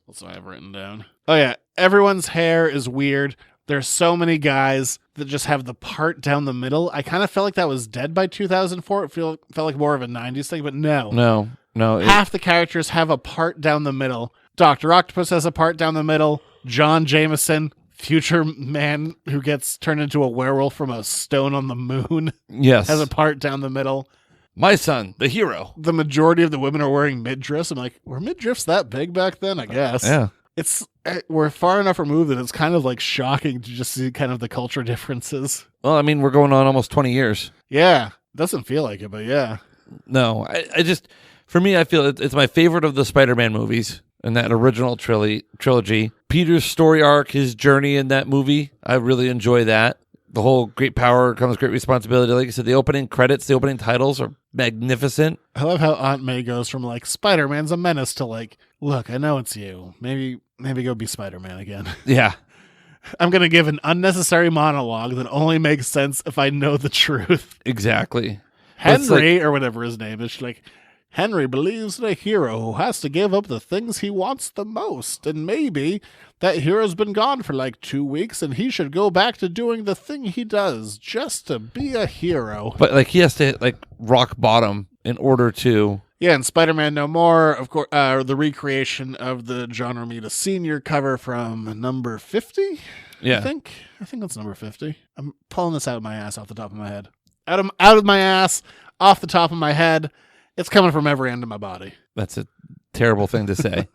That's what I've written down. Oh yeah, everyone's hair is weird. There's so many guys that just have the part down the middle. I kind of felt like that was dead by 2004. It felt like more of a 90s thing, but no. Half the characters have a part down the middle. Dr. Octopus has a part down the middle. John Jameson, future man who gets turned into a werewolf from a stone on the moon, yes, has a part down the middle. My son, the hero. The majority of the women are wearing midriffs. I'm like, were midriffs that big back then? I guess. Yeah. We're far enough removed that it's kind of like shocking to just see kind of the culture differences. Well, I mean, we're going on almost 20 years. Yeah. Doesn't feel like it, but yeah. No, I just, for me, I feel it's my favorite of the Spider-Man movies in that original trilogy. Peter's story arc, his journey in that movie, I really enjoy that. The whole great power comes great responsibility. Like I said, the opening credits, the opening titles are magnificent. I love how Aunt May goes from like, Spider-Man's a menace to like, look, I know it's you. Maybe go be Spider-Man again. Yeah. I'm going to give an unnecessary monologue that only makes sense if I know the truth. Exactly. Henry, or whatever his name is, like, Henry believes in a hero who has to give up the things he wants the most, and maybe that hero's been gone for like 2 weeks, and he should go back to doing the thing he does just to be a hero. But like he has to hit like rock bottom in order to... Yeah, and Spider-Man No More, of course, the recreation of the John Romita Sr. cover from number 50, yeah. I think that's number 50. I'm pulling this out of my ass off the top of my head. Out of my ass, off the top of my head. It's coming from every end of my body. That's a terrible thing to say.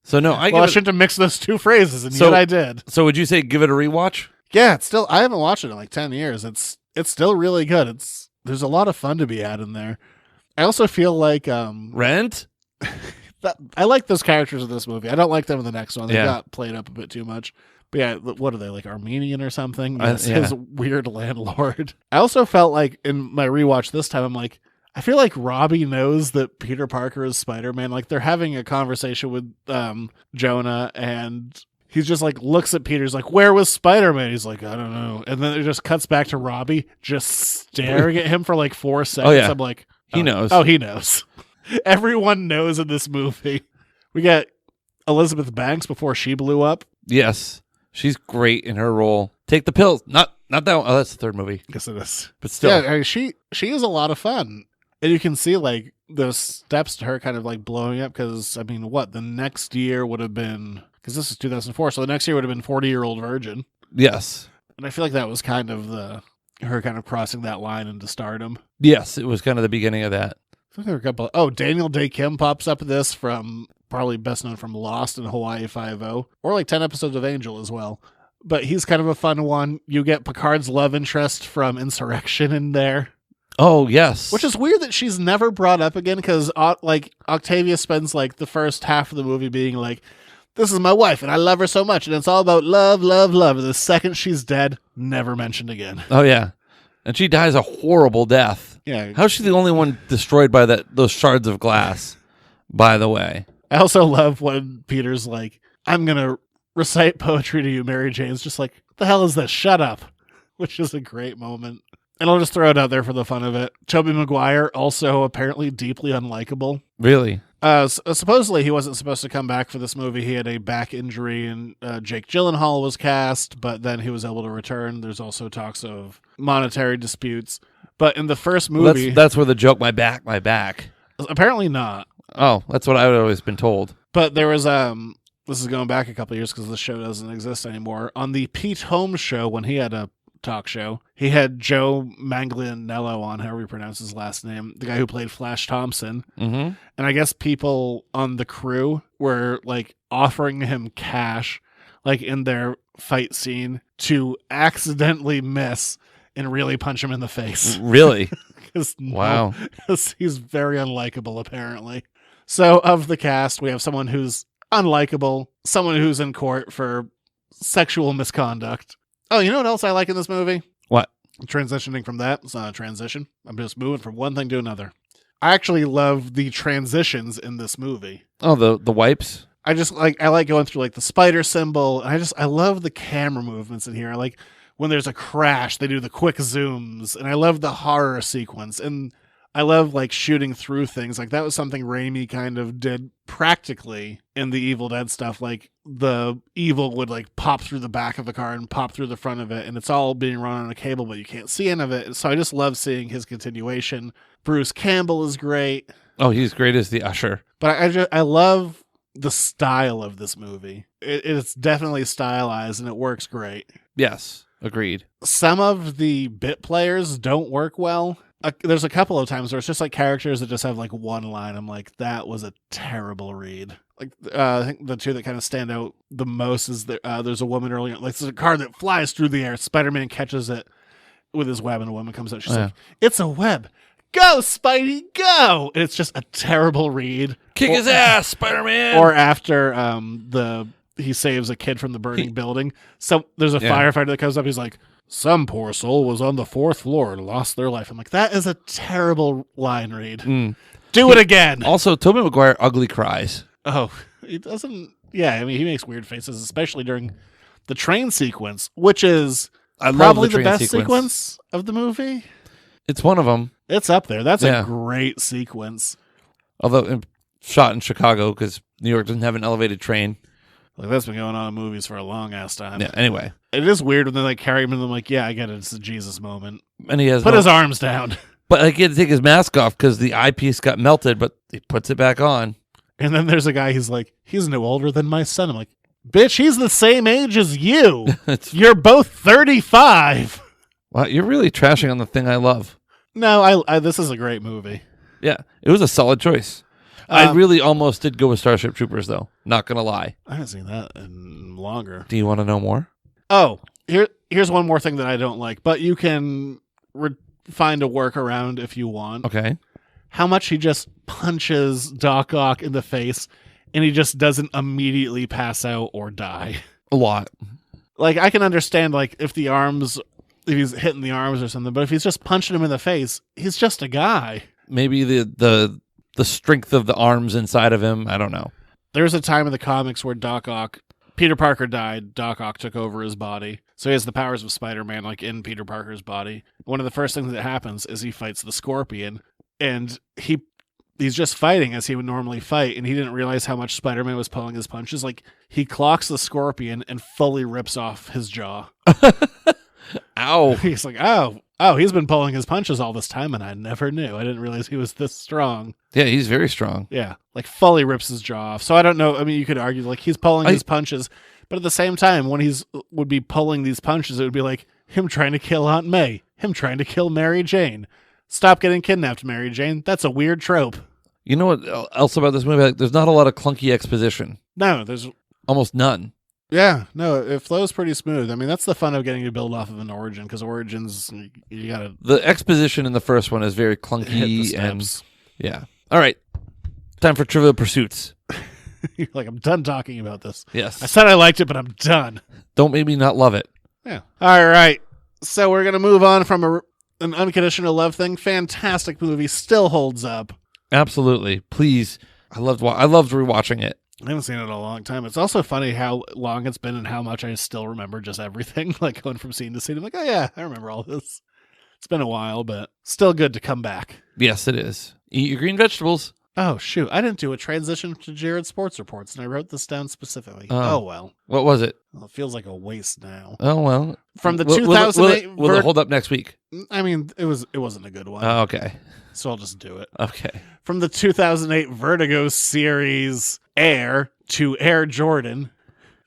So no, I shouldn't have mixed those two phrases, and yet I did. So would you say give it a rewatch? Yeah, it's still. I haven't watched it in like 10 years. It's still really good. There's a lot of fun to be had in there. I also feel like Rent. I like those characters in this movie. I don't like them in the next one. They Yeah. got played up a bit too much. But yeah, what are they, like Armenian or something? Yeah. His weird landlord. I also felt like in my rewatch this time, I'm like, I feel like Robbie knows that Peter Parker is Spider-Man. Like they're having a conversation with Jonah, and he's just like looks at Peter's like, where was Spider-Man? He's like, I don't know. And then it just cuts back to Robbie just staring at him for like 4 seconds. Oh, yeah. I'm like, he knows. Oh, he knows. Everyone knows in this movie. We got Elizabeth Banks before she blew up. Yes. She's great in her role. Take the pills. Not that one. Oh, that's the third movie. Yes, it is. But still. Yeah, I mean, she is a lot of fun. And you can see, like, the steps to her kind of like blowing up, because I mean, what, the next year would have been, because this is 2004, so the next year would have been 40-year-old virgin. Yes. And I feel like that was kind of her kind of crossing that line into stardom. Yes, it was kind of the beginning of that. I think there were a couple. Oh, Daniel Day Kim pops up in this, from probably best known from Lost and Hawaii Five-0, or like 10 episodes of Angel as well. But he's kind of a fun one. You get Picard's love interest from Insurrection in there. Oh, yes. Which is weird that she's never brought up again, because like Octavia spends like the first half of the movie being like, this is my wife and I love her so much, and it's all about love, love, love. And the second she's dead, never mentioned again. Oh, yeah. And she dies a horrible death. Yeah. How's she the only one destroyed by those shards of glass, by the way? I also love when Peter's like, I'm going to recite poetry to you, Mary Jane's just like, what the hell is this? Shut up. Which is a great moment. And I'll just throw it out there for the fun of it. Tobey Maguire, also apparently deeply unlikable. Really? Supposedly he wasn't supposed to come back for this movie. He had a back injury, and Jake Gyllenhaal was cast, but then he was able to return. There's also talks of monetary disputes. But in the first movie... That's where the joke, my back. Apparently not. Oh, that's what I've always been told. But there was... this is going back a couple of years because the show doesn't exist anymore. On the Pete Holmes show, when he had a talk show, he had Joe Manganiello on, however you pronounce his last name, the guy who played Flash Thompson. Mm-hmm. And I guess people on the crew were like offering him cash, like in their fight scene, to accidentally miss and really punch him in the face. Really? Wow. Because he's very unlikable, apparently. So of the cast, we have someone who's unlikable, someone who's in court for sexual misconduct. Oh, you know what else I like in this movie? What? Transitioning from that. It's not a transition. I'm just moving from one thing to another. I actually love the transitions in this movie. Oh, the wipes? I like going through like the spider symbol. And I love the camera movements in here. I like when there's a crash, they do the quick zooms, and I love the horror sequence. And I love like shooting through things. Like that was something Raimi kind of did practically in the Evil Dead stuff. Like the evil would like pop through the back of the car and pop through the front of it, and it's all being run on a cable, but you can't see any of it. So I just love seeing his continuation. Bruce Campbell is great. Oh, he's great as the usher. But I love the style of this movie. It's definitely stylized and it works great. Yes, agreed. Some of the bit players don't work well. There's a couple of times where it's just like characters that just have like one line. I'm like, that was a terrible read. Like I think the two that kind of stand out the most is that there's a woman earlier, like there's a car that flies through the air. Spider-Man catches it with his web, and a woman comes out. She's like, "It's a web. Go, Spidey, go!" And it's just a terrible read. Kick his ass, Spider-Man. Or after he saves a kid from the burning building. So there's a firefighter that comes up. He's like, "Some poor soul was on the 4th floor and lost their life." I'm like, that is a terrible line read. Do it again. Also, Tobey Maguire ugly cries. Oh, he doesn't. Yeah, I mean, he makes weird faces, especially during the train sequence, which is probably the best sequence of the movie. It's one of them. It's up there. That's a great sequence. Although shot in Chicago because New York doesn't have an elevated train. Like that's been going on in movies for a long ass time. Yeah. Anyway, it is weird when they like carry him and I'm like, yeah, I get it. It's a Jesus moment. And he has put his arms down. But like, he had to take his mask off because the eyepiece got melted. But he puts it back on. And then there's a guy. He's like, he's no older than my son. I'm like, bitch, he's the same age as you. You're both 35. Wow, you're really trashing on the thing I love. No, I this is a great movie. Yeah, it was a solid choice. I really almost did go with Starship Troopers, though. Not gonna lie. I haven't seen that in longer. Do you want to know more? Oh, here's one more thing that I don't like, but you can find a workaround if you want. Okay. How much he just punches Doc Ock in the face, and he just doesn't immediately pass out or die. A lot. Like, I can understand, like, if he's hitting the arms or something, but if he's just punching him in the face, he's just a guy. Maybe the strength of the arms inside of him, I don't know. There's a time in the comics where Peter Parker died, Doc Ock took over his body. So he has the powers of Spider-Man, like, in Peter Parker's body. One of the first things that happens is he fights the Scorpion, and he's just fighting as he would normally fight, and he didn't realize how much Spider-Man was pulling his punches. Like, he clocks the Scorpion and fully rips off his jaw. Ow. He's like, oh, oh, he's been pulling his punches all this time, and I never knew. I didn't realize he was this strong. Yeah, he's very strong. Yeah, like fully rips his jaw off. So I don't know. I mean, you could argue like he's pulling his punches, but at the same time, when would be pulling these punches, it would be like him trying to kill Aunt May, him trying to kill Mary Jane. Stop getting kidnapped, Mary Jane. That's a weird trope. You know what else about this movie? Like, there's not a lot of clunky exposition. No, there's almost none. Yeah, no, it flows pretty smooth. I mean, that's the fun of getting to build off of an origin, because origins, you gotta... The exposition in the first one is very clunky and... Yeah. All right. Time for Trivial Pursuits. You're like, I'm done talking about this. Yes. I said I liked it, but I'm done. Don't make me not love it. Yeah. All right. So we're going to move on from an unconditional love thing. Fantastic movie. Still holds up. Absolutely. Please. I loved rewatching it. I haven't seen it in a long time. It's also funny how long it's been and how much I still remember just everything. Like going from scene to scene. I'm like, oh yeah, I remember all this. It's been a while, but still good to come back. Yes, it is. Eat your green vegetables. Oh, shoot. I didn't do a transition to Jared's sports reports, and I wrote this down specifically. Oh, well. What was it? Well, it feels like a waste now. Oh, well. From the 2008... Will it hold up next week? I mean, it wasn't a good one. Oh, okay. So I'll just do it. Okay. From the 2008 Vertigo series Air to Air Jordan,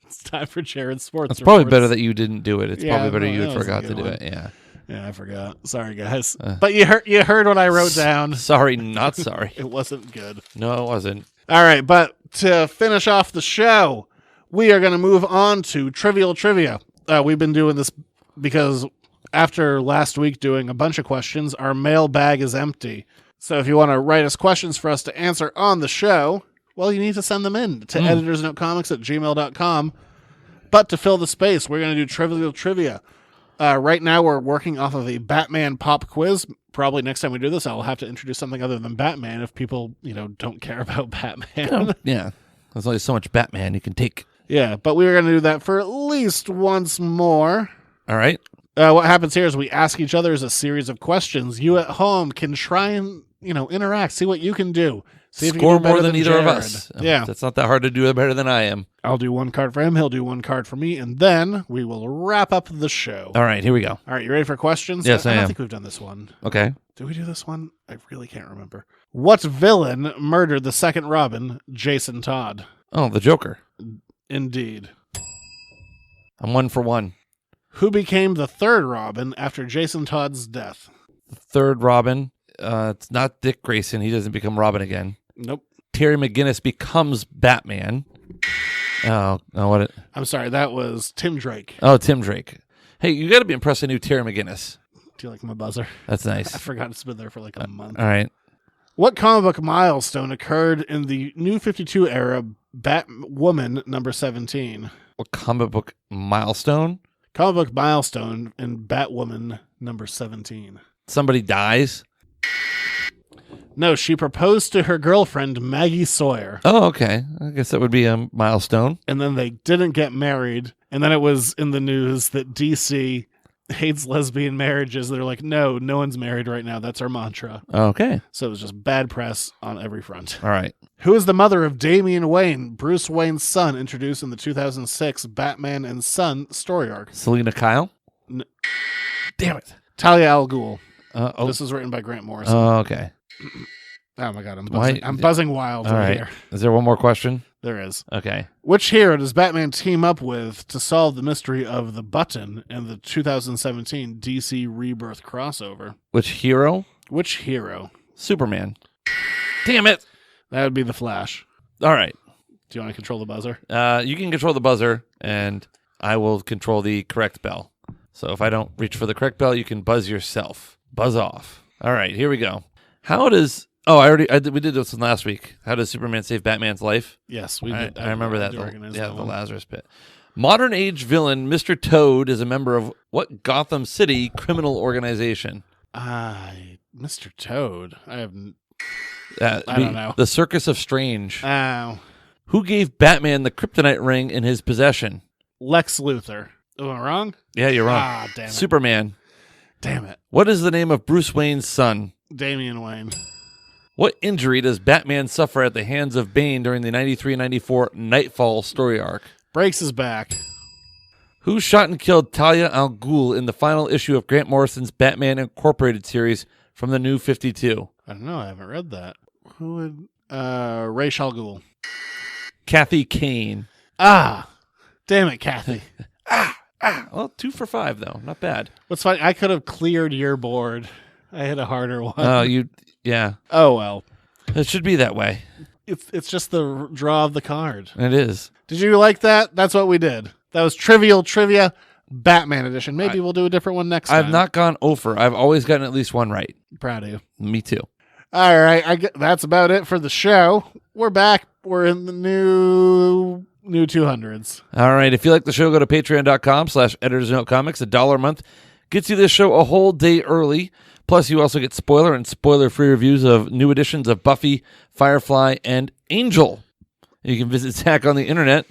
it's time for Jared's sports It's probably reports. better that you didn't do it. It's probably better you that forgot was a to good do one. it. Yeah. Yeah, I forgot. Sorry, guys. But you heard what I wrote down. Sorry, not sorry. It wasn't good. No, it wasn't. All right, but to finish off the show, we are going to move on to Trivial Trivia. We've been doing this because after last week doing a bunch of questions, our mailbag is empty. So if you want to write us questions for us to answer on the show, well, you need to send them in to editorsnotecomics@gmail.com. But to fill the space, we're going to do Trivial Trivia. Right now, we're working off of a Batman pop quiz. Probably next time we do this, I'll have to introduce something other than Batman if people, don't care about Batman. Yeah. There's only so much Batman you can take. Yeah, but we're going to do that for at least once more. All right. What happens here is we ask each other a series of questions. You at home can try and, interact, see what you can do. See if you Score can do better more than either Jared. of us. Yeah. It's not that hard to do it better than I am. I'll do one card for him. He'll do one card for me. And then we will wrap up the show. All right, here we go. All right, you ready for questions? Yes, I am. don't think we've done this one. Okay. Did we do this one? I really can't remember. What villain murdered the second Robin, Jason Todd? Oh, the Joker. Indeed. I'm 1 for 1. Who became the third Robin after Jason Todd's death? The third Robin. It's not Dick Grayson. He doesn't become Robin again. Nope. Terry McGinnis becomes Batman. What? I'm sorry, that was Tim Drake. Oh, Tim Drake. Hey, you got to be impressed with new Terry McGinnis. Do you like my buzzer? That's nice. I forgot it's been there for like a month. All right. What comic book milestone occurred in the New 52 era Batwoman number 17? What comic book milestone? Comic book milestone in Batwoman number 17. Somebody dies? No, she proposed to her girlfriend, Maggie Sawyer. Oh, okay. I guess that would be a milestone. And then they didn't get married. And then it was in the news that DC hates lesbian marriages. They're like, no one's married right now. That's our mantra. Okay. So it was just bad press on every front. All right. Who is the mother of Damian Wayne, Bruce Wayne's son, introduced in the 2006 Batman and Son story arc? Selena Kyle? Damn it. Talia al Ghul. Oh. This is written by Grant Morrison. Oh, okay. Oh my God, I'm buzzing wild right here. Is there one more question? There is. Okay. Which hero does Batman team up with to solve the mystery of the button in the 2017 DC Rebirth crossover? Which hero? Which hero? Superman. Damn it. That would be the Flash. All right. Do you want to control the buzzer? You can control the buzzer, and I will control the correct bell. So if I don't reach for the correct bell, you can buzz yourself. Buzz off. All right, here we go. How does... Oh, we did this one last week. How does Superman save Batman's life? Yes, we did. I remember that. The Lazarus Pit. Modern age villain Mr. Toad is a member of what Gotham City criminal organization? Mr. Toad. I don't know. The Circus of Strange. Oh. Who gave Batman the kryptonite ring in his possession? Lex Luthor. Am I wrong? Yeah, you're wrong. Ah, damn it. Superman. Damn it. What is the name of Bruce Wayne's son? Damian Wayne. What injury does Batman suffer at the hands of Bane during the 93-94 Nightfall story arc? Breaks his back. Who shot and killed Talia al Ghul in the final issue of Grant Morrison's Batman Incorporated series from the New 52? I don't know. I haven't read that. Who would... Ra's al Ghul. Kathy Kane. Ah! Damn it, Kathy. Well, 2 for 5, though. Not bad. What's funny, I could have cleared your board. I hit a harder one. Oh, yeah. Oh, well. It should be that way. It's just the draw of the card. It is. Did you like that? That's what we did. That was Trivial Trivia Batman Edition. Maybe we'll do a different one next time. I've not gone over. I've always gotten at least one right. Proud of you. Me too. All right. That's about it for the show. We're back. We're in the new 200s. All right. If you like the show, go to patreon.com/editorsnotecomics. $1 a month gets you this show a whole day early. Plus, you also get spoiler and spoiler-free reviews of new editions of Buffy, Firefly, and Angel. You can visit Zach on the internet.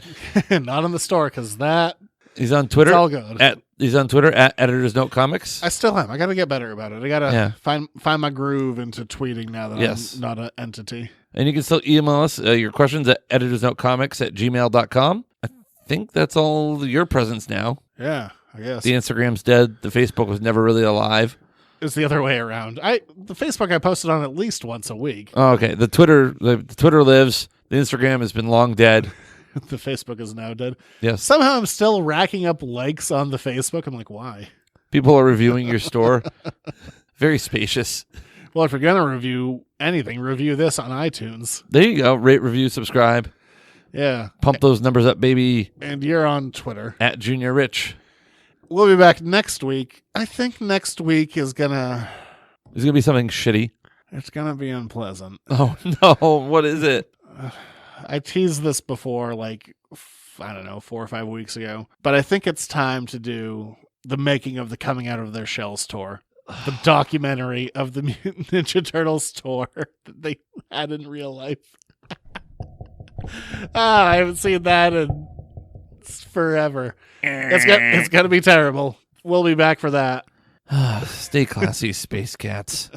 Not in the store, because that... He's on Twitter. It's all good. He's on Twitter at Editors Note Comics. I still am. I got to get better about it. I got to find my groove into tweeting now that I'm not an entity. And you can still email us your questions at editorsnotecomics@gmail.com. I think that's all your presents now. Yeah, I guess. The Instagram's dead. The Facebook was never really alive. It's the other way around. The Facebook I posted on at least once a week. Oh, okay. The Twitter lives. The Instagram has been long dead. The Facebook is now dead. Yes. Somehow I'm still racking up likes on the Facebook. I'm like, why? People are reviewing your store. Very spacious. Well, if you're going to review anything, review this on iTunes. There you go. Rate, review, subscribe. Yeah. Pump those numbers up, baby. And you're on Twitter. At Junior Rich. We'll be back next week. I think next week is going to... It's going to be something shitty. It's going to be unpleasant. Oh, no. What is it? I teased this before, like, I don't know, 4 or 5 weeks ago. But I think it's time to do the making of the Coming Out of Their Shells tour. The documentary of the Mutant Ninja Turtles tour that they had in real life. I haven't seen that in forever. It's going to be terrible. We'll be back for that. Stay classy, space cats.